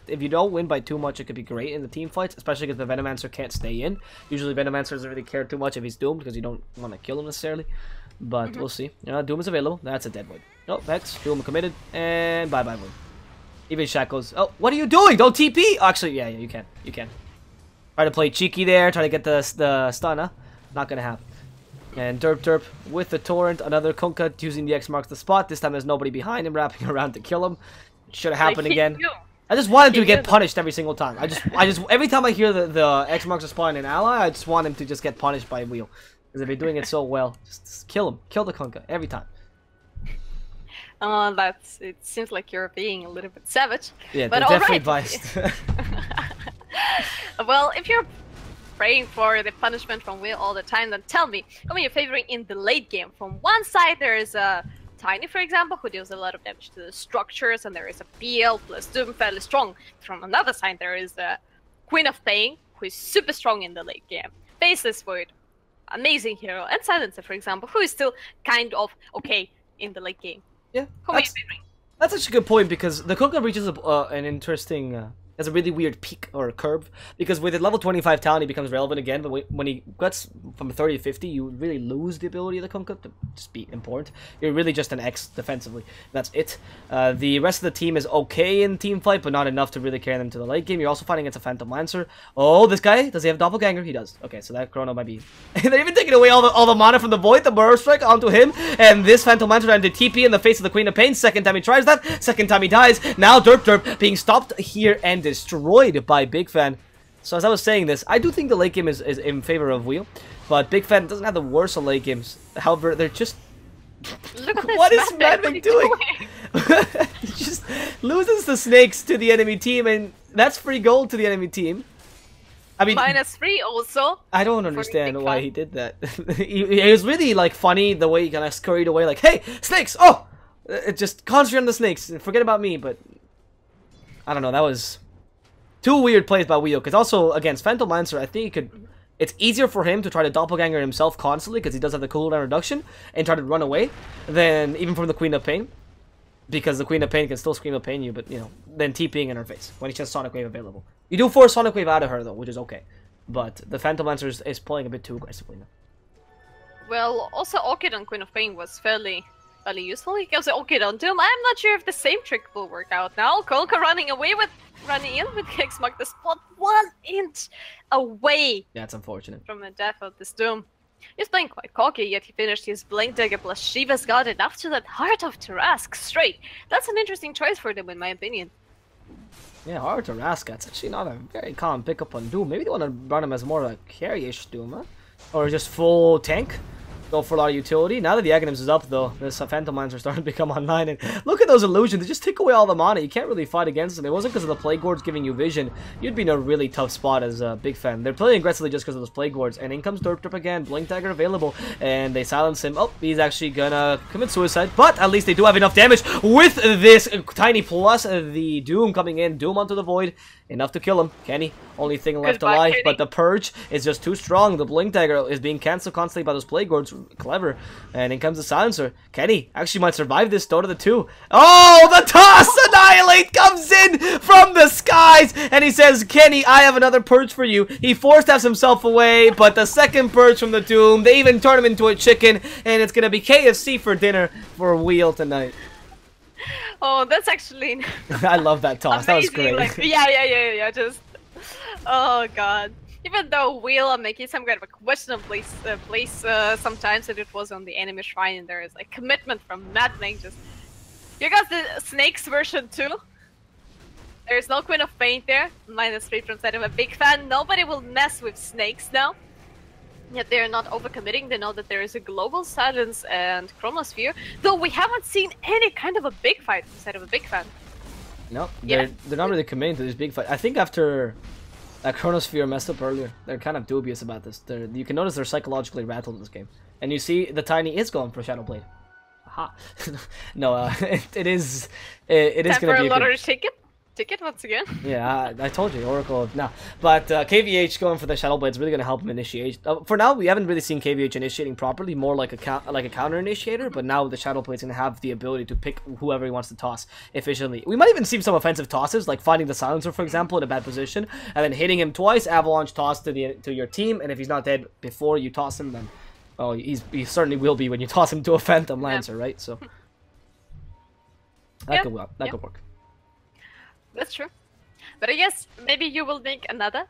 If you don't win by too much, it could be great in the team fights, especially because the Venomancer can't stay in. Usually Venomancer doesn't really care too much if he's doomed, because you don't want to kill him necessarily. But we'll see. Doom is available. That's a dead void. Oh, Vex. Doom committed. And bye-bye void. Even Shackles. Oh, what are you doing? Don't TP! Actually, yeah, you can. You can. Try to play cheeky there. Try to get the stun, huh? Not gonna happen. And Derp with the Torrent, another Kunkka using the X marks the spot. This time there's nobody behind him wrapping around to kill him. Should have happened again. I just want him to get punished every single time. I just every time I hear the X marks the spot in an ally, I just want him to just get punished by Wheel. Because if you're doing it so well, just kill him. Kill the Kunkka every time. It seems like you're being a little bit savage. Yeah, but definitely biased. Well, if you're praying for the punishment from Will all the time, then tell me, who are you favoring in the late game? From one side, there is a Tiny, for example, who deals a lot of damage to the structures, and there is a PL plus Doom fairly strong. From another side, there is a Queen of Pain, who is super strong in the late game. Faceless Void, amazing hero, and Silencer, for example, who is still kind of okay in the late game. Yeah, who are you favoring? That's actually a good point, because the Kunkka reaches an interesting... has a really weird peak or curve, because with a level 25 talent he becomes relevant again, but when he gets from 30 to 50 you really lose the ability of the Kunkka to just be important. You're really just an X defensively. That's it. The rest of the team is okay in team fight, but not enough to really carry them to the late game. You're also fighting against a Phantom Lancer. Oh, this guy, does he have Doppelganger? He does. Okay, so that Chrono might be... They're even taking away all the mana from the Void, the Burrow Strike onto him, and this Phantom Lancer trying to TP in the face of the Queen of Pain. Second time he tries that, second time he dies. Now Derp being stopped here and destroyed by Big Fan. So as I was saying this, I do think the late game is in favor of Wheel, but Big Fan doesn't have the worst of late games. However, they're just... Look at this. What is Madman doing? He just loses the snakes to the enemy team, and that's free gold to the enemy team. I mean, -3 also. I don't understand why he did that. It was really like funny the way he kind of scurried away, like, "Hey, snakes! Oh!" It just concentrate on the snakes and forget about me. But I don't know. That was two weird plays by Wheel, because also against Phantom Lancer, I think he could. It's easier for him to try to doppelganger himself constantly, because he does have the cooldown reduction, and try to run away, than even from the Queen of Pain. Because the Queen of Pain can still Scream of Pain you, but, you know, then TPing in her face when it's just Sonic Wave available. You do force Sonic Wave out of her, though, which is okay. But the Phantom Lancer is playing a bit too aggressively now. Well, also Orchid on Queen of Pain was fairly useful. He goes Orchid on Doom. I'm not sure if the same trick will work out now. Kolka running in with Kicks mark the spot 1 inch away. Yeah, it's unfortunate. From the death of this Doom. He's playing quite cocky, yet he finished his Blink Dagger plus Shiva's God enough to that Heart of Tarask straight. That's an interesting choice for them, in my opinion. Yeah, Heart of Tarask, that's actually not a very common pickup on Doom. Maybe they want to run him as more like carry-ish Doom, huh? Or just full tank. Go for a lot of utility. Now that the Aghanims is up, though, this Phantom Lancer are starting to become online. And look at those illusions. They just take away all the mana. You can't really fight against them. It wasn't because of the Plague Gourds giving you vision. You'd be in a really tough spot as a Big Fan. They're playing aggressively just because of those Plague Gourds. And in comes Derp again. Blink Dagger available. And they silence him. Oh, he's actually gonna commit suicide. But at least they do have enough damage with this Tiny plus the Doom coming in. Doom onto the Void. Enough to kill him. Kenny, only thing left alive, Kenny. but the Purge is just too strong. The Blink Dagger is being cancelled constantly by those Plague Gourds. Clever. And in comes the Silencer. Kenny actually might survive this Dota 2. Oh, the toss! Annihilate comes in from the skies, and he says, Kenny, I have another Purge for you. He force-taps himself away, but the second Purge from the Doom, they even turn him into a chicken, and it's gonna be KFC for dinner for Wheel tonight. Oh, that's actually... I love that toss. Amazing. That was great. Like, yeah, just... Oh, God. Even though Wheel are making some kind of a questionable place sometimes that it was on the enemy shrine, and there is like commitment from Madman. Just here goes the Snakes version 2. There's no Queen of Pain there. -3 from side of a big fan. Nobody will mess with Snakes now. Yet they're not overcommitting. They know that there is a global silence and chronosphere. Though we haven't seen any kind of a big fight inside of a big fan. No, they're not really committing to this big fight. I think after that chronosphere messed up earlier, they're kind of dubious about this. You can notice they're psychologically rattled in this game. And you see the Tiny is going for Shadow Blade. Aha. No, it is going to be a lottery ticket once again. Yeah, I told you, Oracle. No, but KVH going for the Shadow Blade is really going to help him initiate. For now, we haven't really seen KVH initiating properly, more like a counter initiator. But now the Shadow Blade's going to have the ability to pick whoever he wants to toss efficiently. We might even see some offensive tosses, like finding the Silencer, for example, in a bad position, and then hitting him twice. Avalanche toss to your team, and if he's not dead before you toss him, then well, he certainly will be when you toss him to a Phantom Lancer, right? So that could work. That's true. But I guess maybe you will make another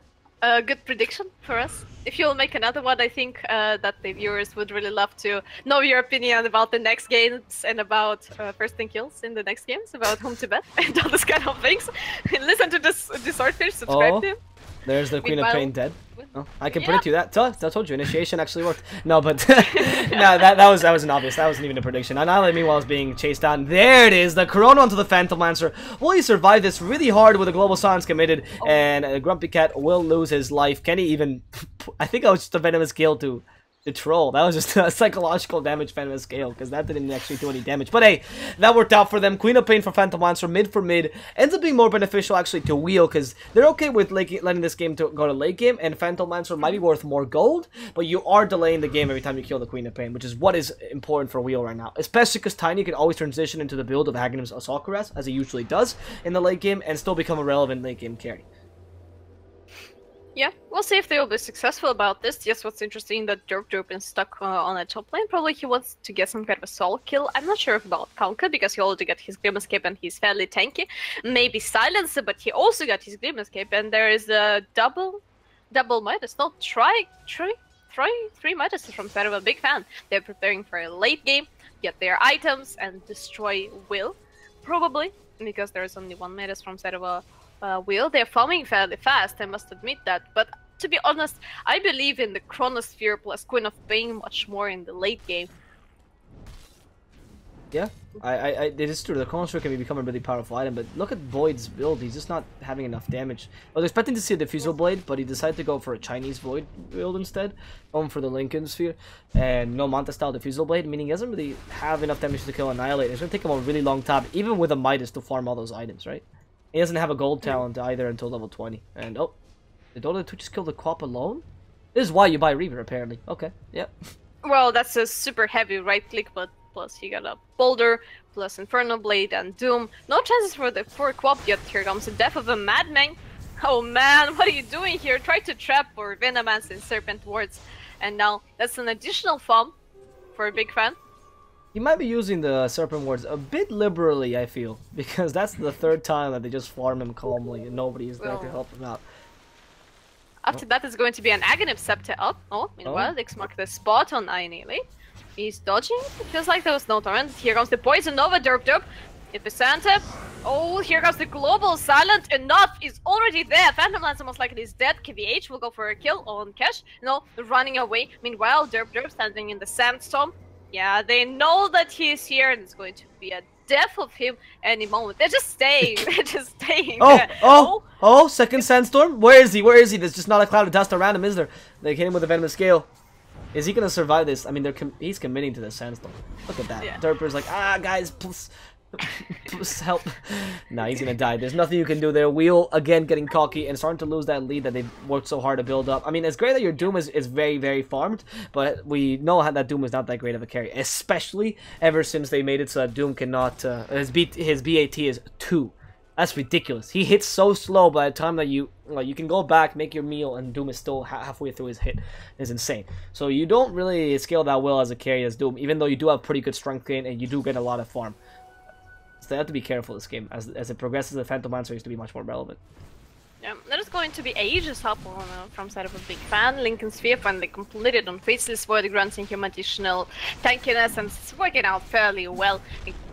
good prediction for us. If you'll make another one, I think that the viewers would really love to know your opinion about the next games and about first and kills in the next games, about whom to bet and all this kind of things. Listen to this DSwordfish, subscribe to him. There's the Queen of Pain dead. Oh, I can predict you that. I told you, initiation actually worked. No, but no, that was an obvious. That wasn't even a prediction. Annihilate meanwhile is being chased down. There it is, the Corona onto the Phantom Lancer. Will he survive this really hard with a global silence committed? And Grumpy Cat will lose his life. Can he even? I think I was just a venomous gale to troll. That was just a psychological damage venomous scale, because that didn't actually do any damage. But hey, that worked out for them. Queen of Pain for Phantom Lancer, mid for mid. Ends up being more beneficial actually to Wheel, because they're okay with letting this game go to late game, and Phantom Lancer might be worth more gold, but you are delaying the game every time you kill the Queen of Pain, which is what is important for Wheel right now. Especially because Tiny can always transition into the build of Aghanim's Assault Caress, as he usually does in the late game, and still become a relevant late game carry. Yeah, we'll see if they will be successful about this. Yes, what's interesting that Derp is stuck on a top lane. Probably he wants to get some kind of a solo kill. I'm not sure about Kalka, because he already got his Grimace Cape and he's fairly tanky. Maybe Silencer, but he also got his Grimace Cape, and there is a double Midas. No, three Midases from side of a big fan. They're preparing for a late game, get their items, and destroy Will. Probably, because there is only one Midas from side of a Wheel. They're farming fairly fast, I must admit that, but to be honest, I believe in the Chronosphere plus Queen of Pain much more in the late game. Yeah, it is true, the Chronosphere can be becoming a really powerful item, but look at Void's build, he's just not having enough damage. I was expecting to see a Diffusal Blade, but he decided to go for a Chinese Void build instead, going for the Lincoln Sphere, and no Manta style Diffusal Blade, meaning he doesn't really have enough damage to kill Annihilate. It's going to take him a really long time, even with a Midas, to farm all those items, right? He doesn't have a gold talent either until level 20. And oh, did Dota 2 just kill the Quap alone? This is why you buy Reaver, apparently. Okay, yep. Well, that's a super heavy right click, but plus you got a Boulder, plus Inferno Blade and Doom. No chances for Quap yet. Here comes the death of a Madman. Oh man, what are you doing here? Try to trap for Venomance and Serpent Wards. And now that's an additional farm for a big fan. He might be using the Serpent Wards a bit liberally, I feel, because that's the third time that they just farm him calmly and nobody is there to help him out. After that is going to be an Aghanim Scepter up. Oh, meanwhile, Lex mark the spot on Annihilate. He's dodging. It feels like there was no torrent. Here comes the Poison Nova, Derp. Epicenter. Oh, here comes the Global Silent. Enough is already there. Phantom Lancer most likely is dead. KVH will go for a kill on Cash. No, running away. Meanwhile, Derp standing in the Sandstorm. Yeah, they know that he is here, and it's going to be a death of him any moment. They're just staying. They're just staying. Oh, second Sandstorm? Where is he? Where is he? There's just not a cloud of dust around him, is there? They hit him with a Venomous Scale. Is he going to survive this? I mean, he's committing to the Sandstorm. Look at that. Yeah. Derper's like, guys, please help. Nah, he's going to die. There's nothing you can do there. Wheel, again, getting cocky and starting to lose that lead that they've worked so hard to build up. I mean, it's great that your Doom is very, very farmed, but we know that Doom is not that great of a carry, especially ever since they made it so that Doom cannot... his BAT is 2. That's ridiculous. He hits so slow by the time that you can go back, make your meal, and Doom is still halfway through his hit. It's insane. So you don't really scale that well as a carry as Doom, even though you do have pretty good strength gain and you do get a lot of farm. So they have to be careful this game. As it progresses, the Phantom Lancer used to be much more relevant. Yeah, that is was going to be ages up from side of a big fan. Lincoln Sphere finally completed on Faceless Void, granting him additional tankiness, and it's working out fairly well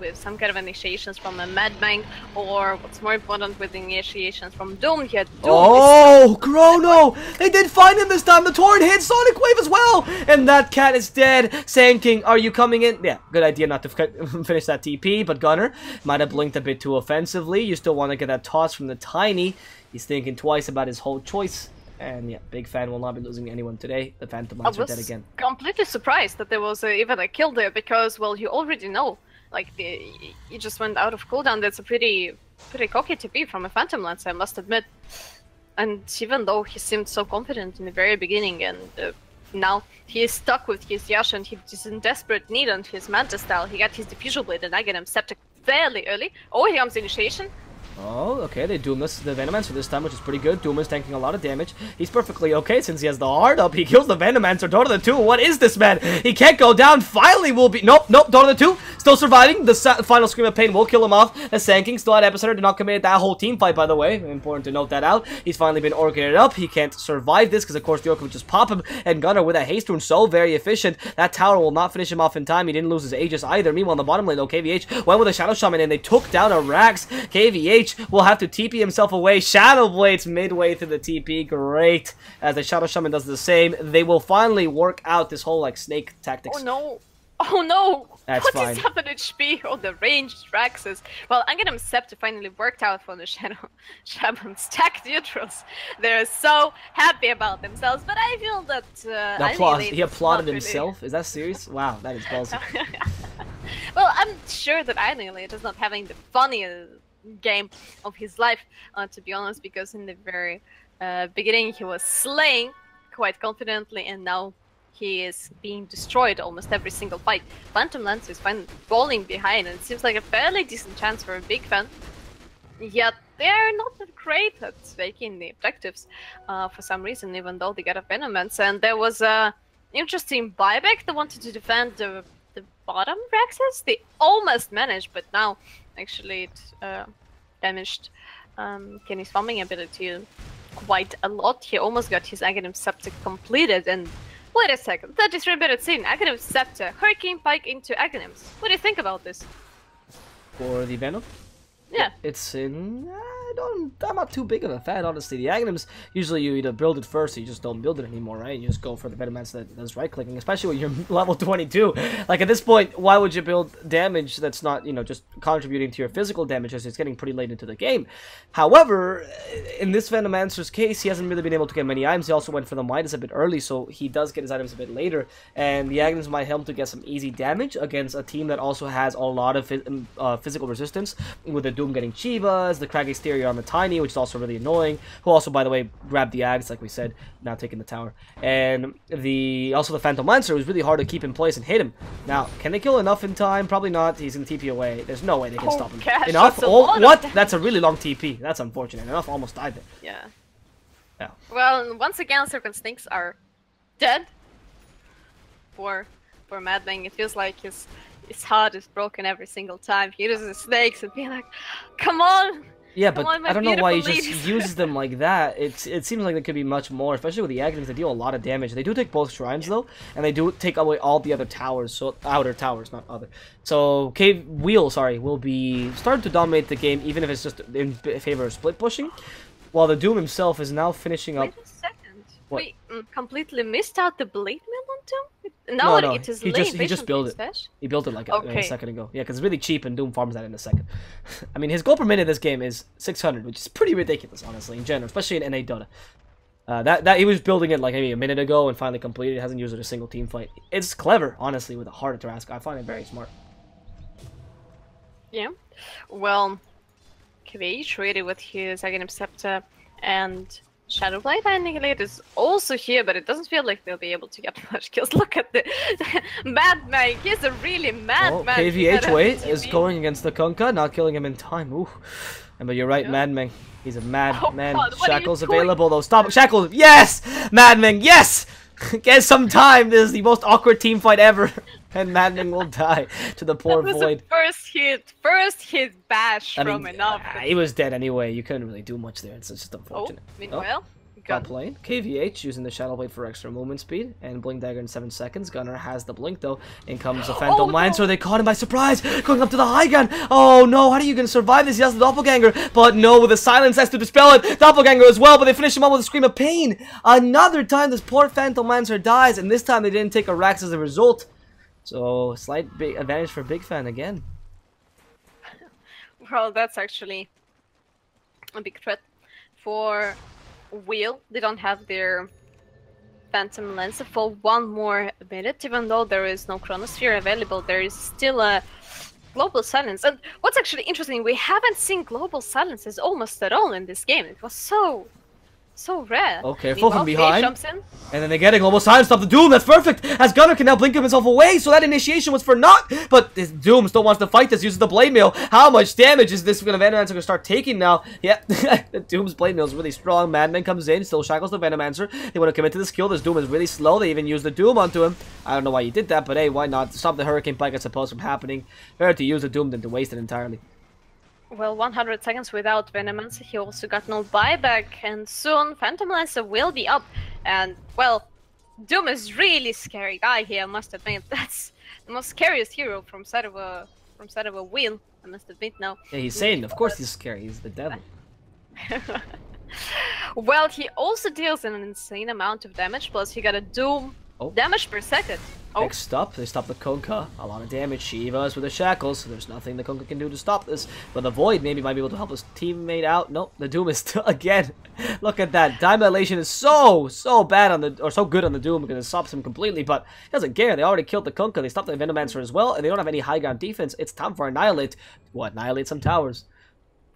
with some kind of initiations from a Madman, or what's more important, with initiations from Doom. He had Doom. Oh, Chrono! They did find him this time. The Torrent hit Sonic Wave as well, and that cat is dead. Sand King, are you coming in? Yeah, good idea not to finish that TP, but Gunner might have blinked a bit too offensively. You still want to get that toss from the Tiny. He's thinking twice about his whole choice. And yeah, Big Fan will not be losing anyone today. The Phantom Lancer dead again. I was completely surprised that there was even a kill there, because, well, you already know, like, he just went out of cooldown. That's a pretty cocky TP from a Phantom Lancer, I must admit. And even though he seemed so confident in the very beginning, and now he is stuck with his Yash, and he's in desperate need on his Manta style. He got his Diffusal Blade, and I get him Septic fairly early. Oh, here comes Initiation. Oh, okay, they Doomless the Venomancer this time, which is pretty good. Doom is tanking a lot of damage. He's perfectly okay since he has the hard up. He kills the Venomancer. Dota the 2, what is this, man? He can't go down. Finally will be... Nope, Dota the 2 still surviving. The final Scream of Pain will kill him off. The Sand King still had Epicenter. Did not commit that whole team fight, by the way. Important to note that out. He's finally been Orcated up. He can't survive this because, of course, the Orca would just pop him. And Gunner with a Haste Rune, so very efficient. That tower will not finish him off in time. He didn't lose his Aegis either. Meanwhile, in the bottom lane, though, KVH went with a Shadow Shaman, and they took down a Rax. KVH will have to TP himself away. Shadow Blades midway through the TP. Great. As the Shadow Shaman does the same. They will finally work out this whole, like, snake tactics. Oh, no. Oh, no. That's what fine. Is happening HP on the ranged Raxes? Well, I'm gonna Scepter finally worked out for the Shadow Shaman stack neutrals. They're so happy about themselves, but I feel that he applauded himself? Really. Is that serious? Wow, that is ballsy. Well, I'm sure that Annihilate is not having the funniest game of his life, to be honest, because in the very beginning he was slaying quite confidently, and now he is being destroyed almost every single fight. Phantom Lancer is finally falling behind, and it seems like a fairly decent chance for a Big Fan. Yet they're not that great at taking the objectives for some reason, even though they got a Venomancer. And there was a interesting buyback. They wanted to defend the bottom Raxes. They almost managed, but now actually it damaged Kenny's farming ability quite a lot. He almost got his Aghanim Scepter completed, and wait a second, 33-minute scene, Aghanim Scepter, Hurricane Pike into Aghanims. What do you think about this? For the Venom? Yeah. It's in... I'm not too big of a fan, honestly. The Aghanims, usually you either build it first or you just don't build it anymore, right? You just go for the Venomancer that does right-clicking, especially when you're level 22. Like, at this point, why would you build damage that's not, you know, just contributing to your physical damage, as it's getting pretty late into the game? However, in this Venomancer's case, he hasn't really been able to get many items. He also went for the Midas a bit early, so he does get his items a bit later. And the Aghanims might help to get some easy damage against a team that also has a lot of physical resistance, with the Doom getting Chivas, the Crag Exterior on the Tiny, which is also really annoying, who also, by the way, grabbed the Ags, like we said, now taking the tower. And also the Phantom Lancer was really hard to keep in place and hit him. Now, can they kill enough in time? Probably not. He's going to TP away. There's no way they can stop him. Gosh, Enough? Oh, what? That's a really long TP. That's unfortunate. Enough almost died there. Yeah. Well, once again, Serpent Snakes are dead for Madman. It feels like his heart is broken every single time. He uses the snakes and be like, come on! Yeah, but I don't know why he just uses them like that. It seems like there could be much more, especially with the Aghanims. They deal a lot of damage. They do take both shrines, though, and they do take away all the other towers, so outer towers, not other. So will be starting to dominate the game, even if it's just in favor of split pushing, while the Doom himself is now finishing up. Wait a second. What? We completely missed out the Blade Mill on Doom? No, it is he just built it. He built it like a second ago. Yeah, because it's really cheap and Doom farms that in a second. I mean, his gold per minute this game is 600, which is pretty ridiculous, honestly, in general, especially in NA Dota. That he was building it like maybe a minute ago and finally completed. Hasn't used it a single team fight. It's clever, honestly, with a hard task. I find it very smart. Yeah. Well, KVH ready with his Aghanim Scepter and Shadowblade Annihilate is also here, but it doesn't feel like they'll be able to get much kills. Look at the Madman. He's a really mad man. KVH is going against the Kunkka, not killing him in time. Ooh. But you're right, Madman. He's a mad man. God, Shackles available though. Stop. Shackles. Yes! Madman, yes! Get some time. This is the most awkward team fight ever. and Madman will die to the poor That was Void. the first hit bash from enough. He was dead anyway. You couldn't really do much there. It's just unfortunate. Meanwhile, Top lane, KVH using the Shadow Blade for extra movement speed and Blink Dagger in 7 seconds. Gunner has the blink though. In comes the Phantom Lancer. They caught him by surprise. Going up to the high gun. Oh no, how are you gonna survive this? He has the Doppelganger, but no, with the silence has to dispel it. Doppelganger as well, but they finish him up with a scream of pain. Another time this poor Phantom Lancer dies, and this time they didn't take a Rax as a result. So slight big advantage for Big Fan again. Well, that's actually a big threat for Wheel. They don't have their Phantom Lancer for one more minute, even though there is no Chronosphere available. There is still a Global Silence. And what's actually interesting, we haven't seen Global Silences almost at all in this game. It was so rare. Okay, full from behind. Jumps in. And then they get a Global Silence, stop the Doom, that's perfect! As Gunner can now blink himself away, so that initiation was for naught! But this Doom still wants to fight this, uses the Blade Mail. How much damage is this Venomancer gonna start taking now? Yeah, the Doom's Blade Mail is really strong. Madman comes in, still shackles the Venomancer. They want to commit to this kill, this Doom is really slow, they even use the Doom onto him. I don't know why you did that, but hey, why not? Stop the Hurricane Pike, I suppose, from happening. Better to use the Doom than to waste it entirely. Well, 100 seconds without Venomancer, he also got no buyback, and soon Phantom Lancer will be up. And, well, Doom is really scary guy here, I must admit. That's the most scariest hero from side of a Wheel, I must admit now. Yeah, he's saying, of course he's scary, he's the devil. Well, he also deals an insane amount of damage, plus he got a Doom damage per second. Next up, they stop the Kunkka. A lot of damage. Shiva is with the shackles, so there's nothing the Kunkka can do to stop this. But the Void maybe might be able to help his teammate out. Nope, the Doom is still again. Look at that. Time dilation is so bad on the, or so good on the Doom because it stops him completely, but he doesn't care. They already killed the Kunkka. They stopped the Venomancer as well, and they don't have any high ground defense. It's time for Annihilate. What? Annihilate some towers.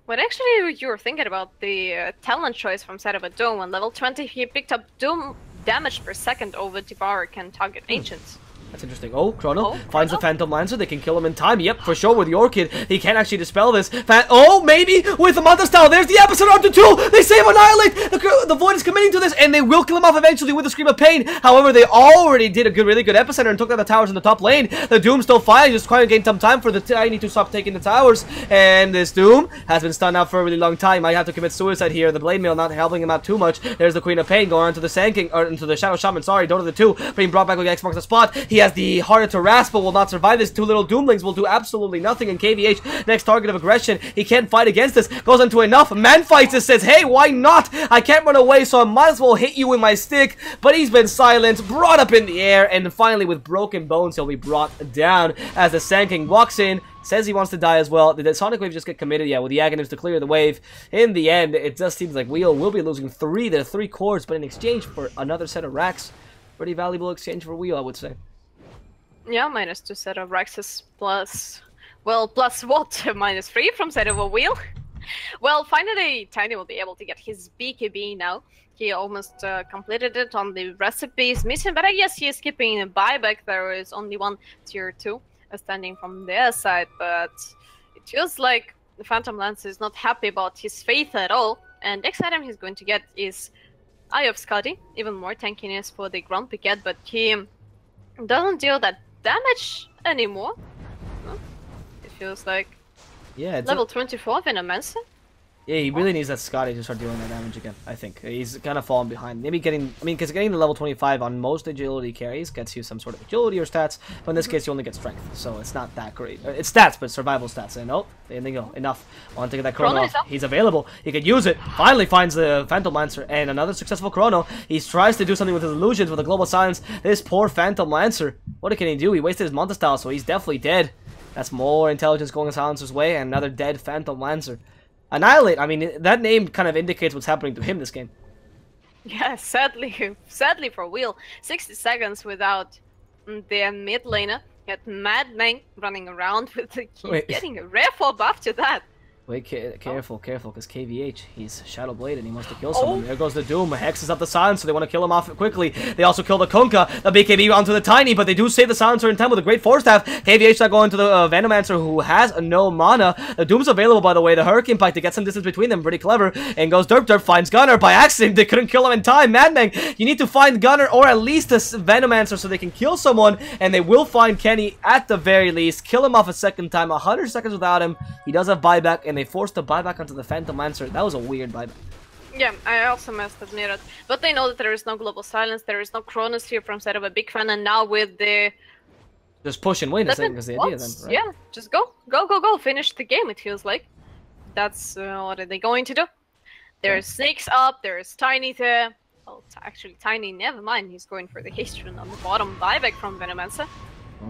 What actually you were thinking about the talent choice from side of a Doom. On level 20, he picked up Doom damage per second over Devour can target Ancients. That's interesting. Oh, Chrono finds the Phantom Lancer. They can kill him in time. Yep, for sure with the Orchid. He can actually dispel this. Oh, maybe with the Manta Style. There's the episode onto 2. They save Annihilate. The Void is committing to this, and they will kill him off eventually with a Scream of Pain. However, they already did a really good epicenter and took down the towers in the top lane. The Doom still fighting, just trying to gain some time for the Tiny to stop taking the towers. And this Doom has been stunned out for a really long time. Might have to commit suicide here. The Blade Mail not helping him out too much. There's the Queen of Pain going on to the Sand King, or into the Shadow Shaman. Sorry, Dota the 2 being brought back with X marks the spot. He has the harder to rasp, but will not survive this. 2 little Doomlings will do absolutely nothing. And KVH, next target of aggression, he can't fight against this. Goes into enough. Man fights this, says, hey, why not? I can't run away, so I might as well hit you with my stick. But he's been silenced, brought up in the air, and finally with broken bones, he'll be brought down as the Sand King walks in. Says he wants to die as well. Did the Sonic Wave just get committed? Yeah, with the Aghanims to clear the wave. In the end, it just seems like Wheel will be losing 3 cores, but in exchange for another set of racks. Pretty valuable exchange for Wheel, I would say. Yeah, -2 set of Raxes plus... Well, plus what? -3 from set of a Wheel? Well, finally, Tiny will be able to get his BKB now. He almost completed it on the recipes missing, but I guess he is skipping a buyback. There is only one tier 2 standing from their side, but it feels like the Phantom Lance is not happy about his faith at all. And next item he's going to get is Eye of Scotty, even more tankiness for the Grumpy Cat, but he doesn't deal that damage anymore. Huh? It feels like level 24 Venomancer. Yeah, he really needs that Scotty to start dealing that damage again, I think. He's kind of fallen behind. Maybe getting, because getting the level 25 on most agility carries gets you some sort of agility or stats, but in this case you only get strength, so it's not that great. It's stats, but survival stats. And oh, there they go. Enough. I want to get that Chrono off. He's available. He could use it. Finally finds the Phantom Lancer, and another successful Chrono. He tries to do something with his illusions, with a Global Silence. This poor Phantom Lancer. What can he do? He wasted his Manta Style, so he's definitely dead. That's more intelligence going Silencer's way, and another dead Phantom Lancer. Annihilate, I mean, that name kind of indicates what's happening to him this game. Yeah, sadly for Wheel. 60 seconds without their mid laner. Yet Madman running around with the key, getting a rare fob after that. Wait, careful, because KVH, he's Shadow Blade and he wants to kill someone. There goes the Doom. Hexes up the Silencer, so they want to kill him off quickly. They also kill the Kunkka, the BKB onto the Tiny, but they do save the Silencer in time with a great Force Staff. KVH not going to the Venomancer, who has no mana. The Doom's available, by the way. The Hurricane Pike to get some distance between them, pretty clever. And goes Derp, finds Gunner by accident. They couldn't kill him in time. Madman, you need to find Gunner or at least a Venomancer so they can kill someone, and they will find Kenny at the very least. Kill him off a second time. 100 seconds without him. He does have buyback, and they forced the buyback onto the Phantom Lancer. That was a weird buyback. Yeah, I also must admit it. But they know that there is no Global Silence, there is no Chronosphere from side of a big fan, and now with the... Just push and win, I think, is the idea then, right? Yeah, just go, finish the game, it feels like. That's what are they going to do? There's Snakes up, there's Tiny there. Oh, actually, Tiny, never mind, he's going for the Haste Rune on the bottom, buyback from Venomancer.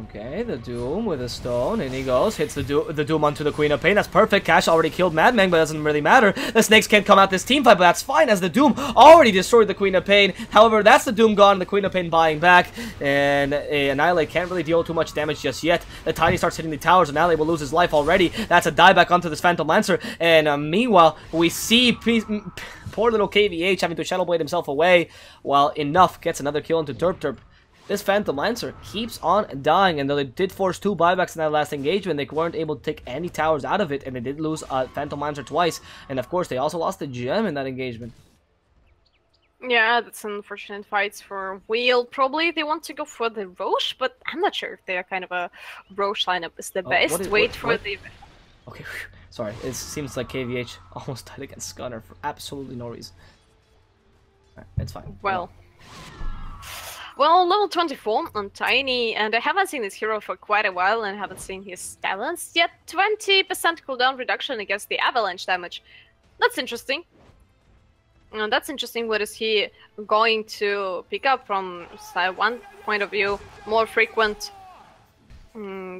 Okay, the Doom with a stone, and he goes, hits the Doom onto the Queen of Pain. That's perfect. Cash already killed Madman, but it doesn't really matter. The Snakes can't come out this team fight, but that's fine, as the Doom already destroyed the Queen of Pain. However, that's the Doom gone, the Queen of Pain buying back, and Annihilate can't really deal too much damage just yet. The Tiny starts hitting the towers, and Annihilate will lose his life already. That's a dieback onto this Phantom Lancer, and meanwhile, we see poor little KVH having to Shadow Blade himself away, while Enough gets another kill into Derp. This Phantom Lancer keeps on dying, and though they did force 2 buybacks in that last engagement, they weren't able to take any towers out of it, and they did lose Phantom Lancer twice, and of course they also lost the gem in that engagement. Yeah, that's unfortunate fights for Wheel. Probably they want to go for the Roche, but I'm not sure if they're kind of a Roche lineup is the best. The... Okay, sorry, it seems like KVH almost died against Gunner for absolutely no reason. Alright, it's fine. Well, level 24 on Tiny, and I haven't seen this hero for quite a while and haven't seen his talents yet. 20% cooldown reduction against the avalanche damage. That's interesting. That's interesting. What is he going to pick up from one point of view? More frequent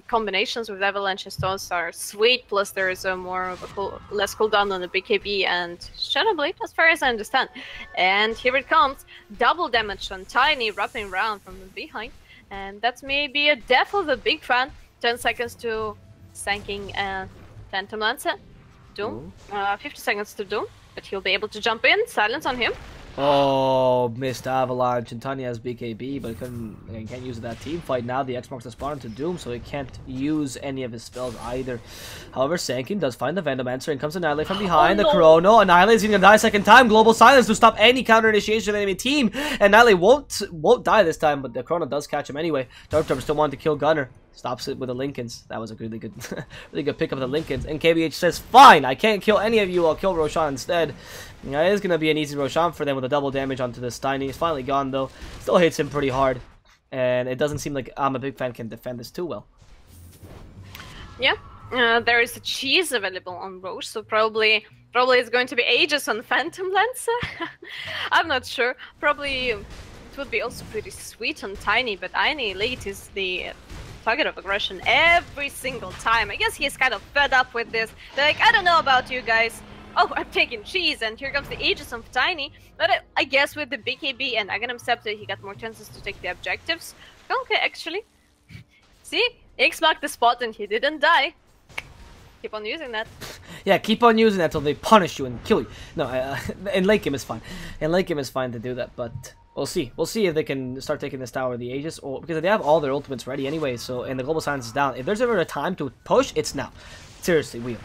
combinations with avalanche stones are sweet, plus there is a more of a less cooldown on the BKB and Shadow Blade, as far as I understand. And here it comes, double damage on Tiny, wrapping around from behind, and that's maybe a death of the big fan. 10 seconds to sanking Phantom Lancer. Doom, 50 seconds to Doom, but he'll be able to jump in. Silence on him. Oh, missed avalanche, and Tanya has BKB, but he can't use that team fight. Now the X marks the spawn to Doom, so he can't use any of his spells either. However, Sankin does find the Venomancer and comes to Annihilate from behind. The Chrono. Annihilate is going to die a second time. Global Silence to stop any counter initiation of the enemy team. Annihilate won't die this time, but the Chrono does catch him anyway. Derp still wanted to kill Gunner. Stops it with the Lincolns. That was a really good really good pick of the Lincolns. And KBH says, fine, I can't kill any of you, I'll kill Roshan instead. Yeah, it is going to be an easy Roshan for them with a double damage onto this Tiny. He's finally gone though. Still hits him pretty hard. And it doesn't seem like I'm a big fan can defend this too well. Yeah, there is a cheese available on Roche, so probably it's going to be Aegis on Phantom Lancer. I'm not sure. Probably it would be also pretty sweet on Tiny, but Annihilate is the target of aggression every single time. I guess he's kind of fed up with this. They're like, I don't know about you guys. Oh, I'm taking cheese, and here comes the Aegis of Tiny. But I guess with the BKB and Aghanim Scepter, he got more chances to take the objectives. Okay, actually. See? X marked the spot and he didn't die. Keep on using that. Yeah, keep on using that till they punish you and kill you. No, and late game is fine. And late game is fine to do that, but we'll see. We'll see if they can start taking this tower of the Aegis, or because they have all their ultimates ready anyway, so, and the Global Silence is down. If there's ever a time to push, it's now. Seriously, Wheel.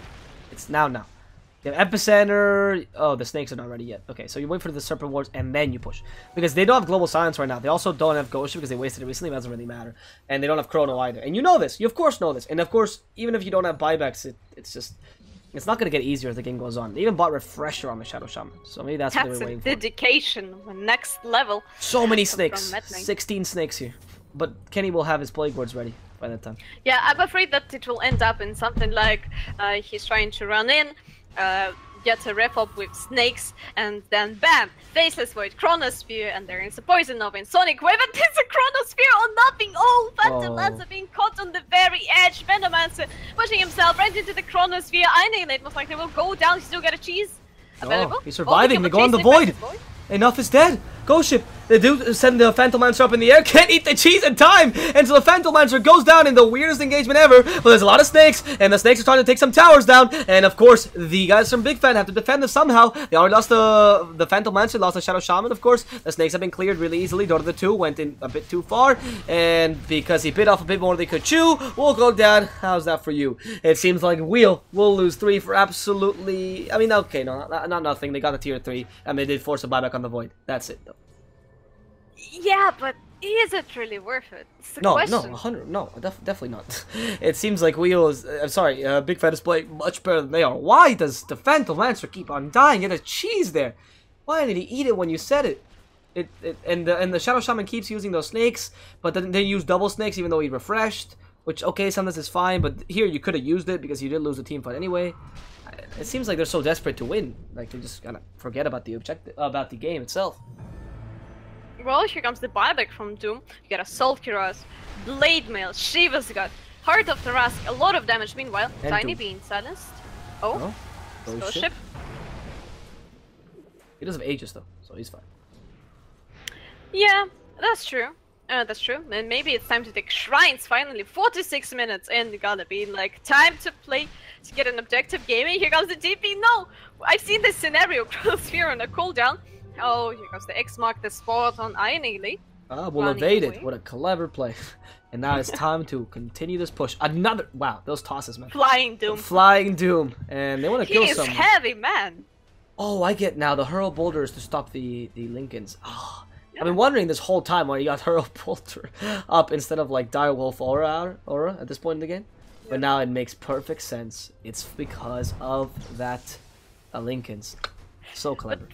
It's now. You have Epicenter. Oh, the Snakes are not ready yet. Okay, so you wait for the Serpent Wars and then you push. Because they don't have Global Silence right now. They also don't have Ghost because they wasted it recently. It doesn't really matter. And they don't have Chrono either. And you know this. You of course know this. And of course, even if you don't have buybacks, it's not going to get easier as the game goes on. They even bought Refresher on the Shadow Shaman. So maybe that's what they were waiting for. Dedication. Next level. So many snakes. 16 snakes here. But Kenny will have his Plague Wards ready by that time. Yeah, I'm afraid that it will end up in something like he's trying to run in, get a ref up with snakes, and then bam! Faceless Void, Chronosphere, and there is a Poison Nova in Sonic Wave, and there's a Chronosphere on nothing! Oh, Phantom Lancer being caught on the very edge, Venomancer pushing himself right into the Chronosphere. Annihilate most likely will go down, he still got a cheese available. He's surviving, they go on the Void! Enough is dead! Ghost Ship! They do send the Phantom Lancer up in the air. Can't eat the cheese in time. And so the Phantom Lancer goes down in the weirdest engagement ever. But there's a lot of snakes. And the snakes are trying to take some towers down. And of course, the guys from Big Fan have to defend them somehow. They already lost the Phantom Lancer. Lost the Shadow Shaman, of course. The snakes have been cleared really easily. Dota the 2 went in a bit too far. And because he bit off a bit more than they could chew, we'll go down. How's that for you? It seems like Wheel will lose 3 for absolutely... I mean, okay, no, not nothing. They got the tier 3. And they did force a buyback on the Void. That's it, though. Yeah, but is it really worth it? It's the No, question. 100, no, definitely not. It seems like Wheel is, I'm sorry, Big Fan is playing much better than they are. Why does the Phantom Lancer keep on dying? Get a cheese there. Why did he eat it when you said it? And the Shadow Shaman keeps using those snakes, but then they use double snakes even though he refreshed, which, okay, sometimes is fine, but here you could have used it because you did lose the team fight anyway. It seems like they're so desperate to win, like they just kind of forget about the objective, about the game itself. Well, here comes the buyback from Doom. You got Assault Kiraz, Blade Mail, Shiva's got Heart of Tarask, a lot of damage. Meanwhile, And Tiny Doom. being silenced. Oh, Oh, ship. He doesn't have Aegis though, so he's fine. Yeah, that's true. That's true. And maybe it's time to take Shrines finally. 46 minutes and you gotta be like, time to play to get an objective gaming. Here comes the TP. No! I've seen this scenario. Sphere on a cooldown. Oh, here comes the X mark the spot on Ironly. Ah, we'll evade it. What a clever play. And now it's time to continue this push. Another, wow, those tosses, man. Flying Doom. Flying Doom. And they want to kill He is someone. heavy, man. Oh, I get now. The Hurl Boulder is to stop the Lincolns. Oh, I've been wondering this whole time why you got Hurl Boulder up instead of like Direwolf Aura at this point in the game. But now it makes perfect sense. It's because of that Lincolns. So clever.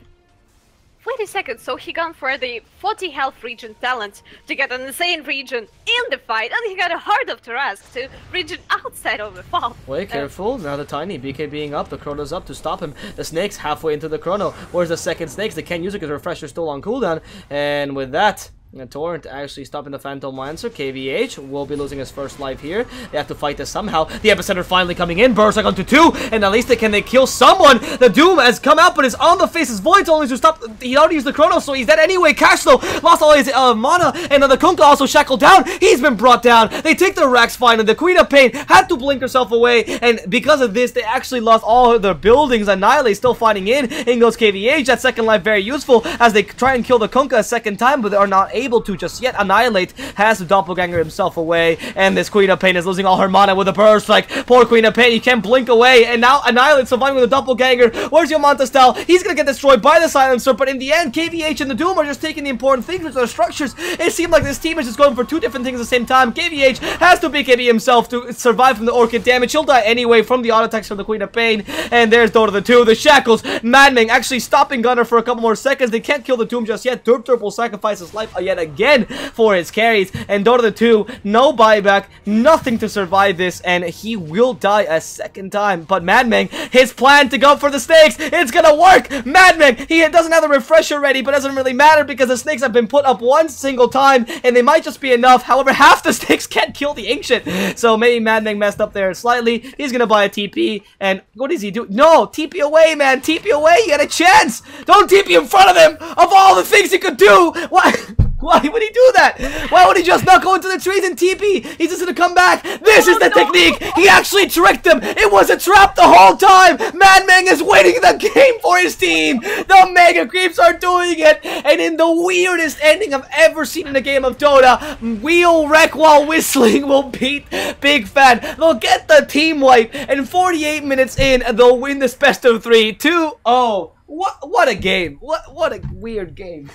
Wait a second, so he gone for the 40 health region talent to get an insane region in the fight, and he got a Heart of Tarask to region outside of the fall. Wait, careful. Now the Tiny, BK being up, the Chrono's up to stop him. The Snake's halfway into the Chrono. Where's the second Snakes? They can't use it because Refresher's still on cooldown. And with that, Torrent actually stopping the Phantom Lancer. KVH will be losing his first life here. They have to fight this somehow. The Epicenter finally coming in. Berserk onto 2. And at least they kill someone. The Doom has come out, but is on the face. His Void's only to stop. He already used the Chrono, so he's dead anyway. Cash though lost all his mana. And then the Kunkka also shackled down. He's been brought down. They take the Rax finally. The Queen of Pain had to blink herself away. And because of this, they actually lost all of their buildings. Annihilate still fighting in. In goes KVH. That second life very useful as they try and kill the Kunkka a second time, but they are not able to just yet. Annihilate has the Doppelganger himself away, and this Queen of Pain is losing all her mana with a burst. Like, poor Queen of Pain, you can't blink away, and now Annihilate surviving with a Doppelganger. Where's your Montastel? He's gonna get destroyed by the Silencer, but in the end, KVH and the Doom are just taking the important things, which are structures. It seemed like this team is just going for 2 different things at the same time. KVH has to BKB himself to survive from the Orchid damage. He'll die anyway from the auto attacks from the Queen of Pain, and there's Dota the 2, the Shackles. Maddening actually stopping Gunner for a couple more seconds. They can't kill the Doom just yet. Derp will sacrifice his life yet again for his carries, and Dota the 2, no buyback, nothing to survive this, and he will die a second time. But Madman, his plan to go for the Snakes, it's gonna work. Madman, he doesn't have the refresher ready, but doesn't really matter because the Snakes have been put up one single time, and they might just be enough. However, half the Snakes can't kill the Ancient, so maybe Madman messed up there slightly. He's gonna buy a TP, and what does he do? No, TP away, man, TP away, you got a chance. Don't TP in front of him. Of all the things he could do, why would he do that? Why would he just not go into the trees and TP? He's just gonna come back. This is the technique. He actually tricked him. It was a trap the whole time. Madman is winning the game for his team. The Mega Creeps are doing it. And in the weirdest ending I've ever seen in a game of Dota, Wheel Wreck while whistling will beat Big Fan. They'll get the team wipe. And 48 minutes in, they'll win this best of 3. 2-0. What a game. What a weird game.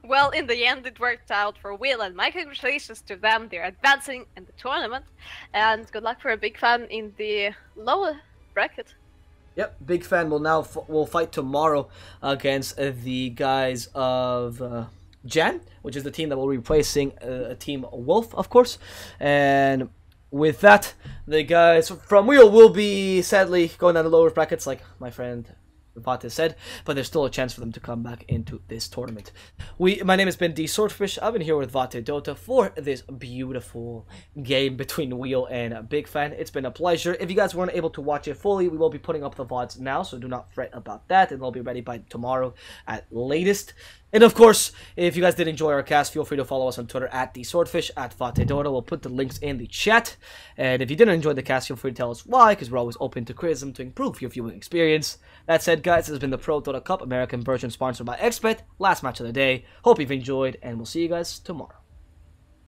Well, in the end, it worked out for Will, and my congratulations to them. They're advancing in the tournament, and good luck for a Big Fan in the lower bracket. Yep, Big Fan will now will fight tomorrow against the guys of Jan, which is the team that will be replacing Team Wolf, of course. And with that, the guys from Wheel will be sadly going down the lower brackets, like my friend Vätte said, but there's still a chance for them to come back into this tournament. My name has been DSwordfish. I've been here with Vätte Dota for this beautiful game between Wheel and Big Fan. It's been a pleasure. If you guys weren't able to watch it fully, we will be putting up the VODs now, so do not fret about that, and they'll be ready by tomorrow at latest. And of course, if you guys did enjoy our cast, feel free to follow us on Twitter at DSwordfish, at Vätte. We'll put the links in the chat. And if you didn't enjoy the cast, feel free to tell us why, because we're always open to criticism to improve your viewing experience. That said, guys, this has been the ProDota Cup American version sponsored by XBet. Last match of the day. Hope you've enjoyed, and we'll see you guys tomorrow.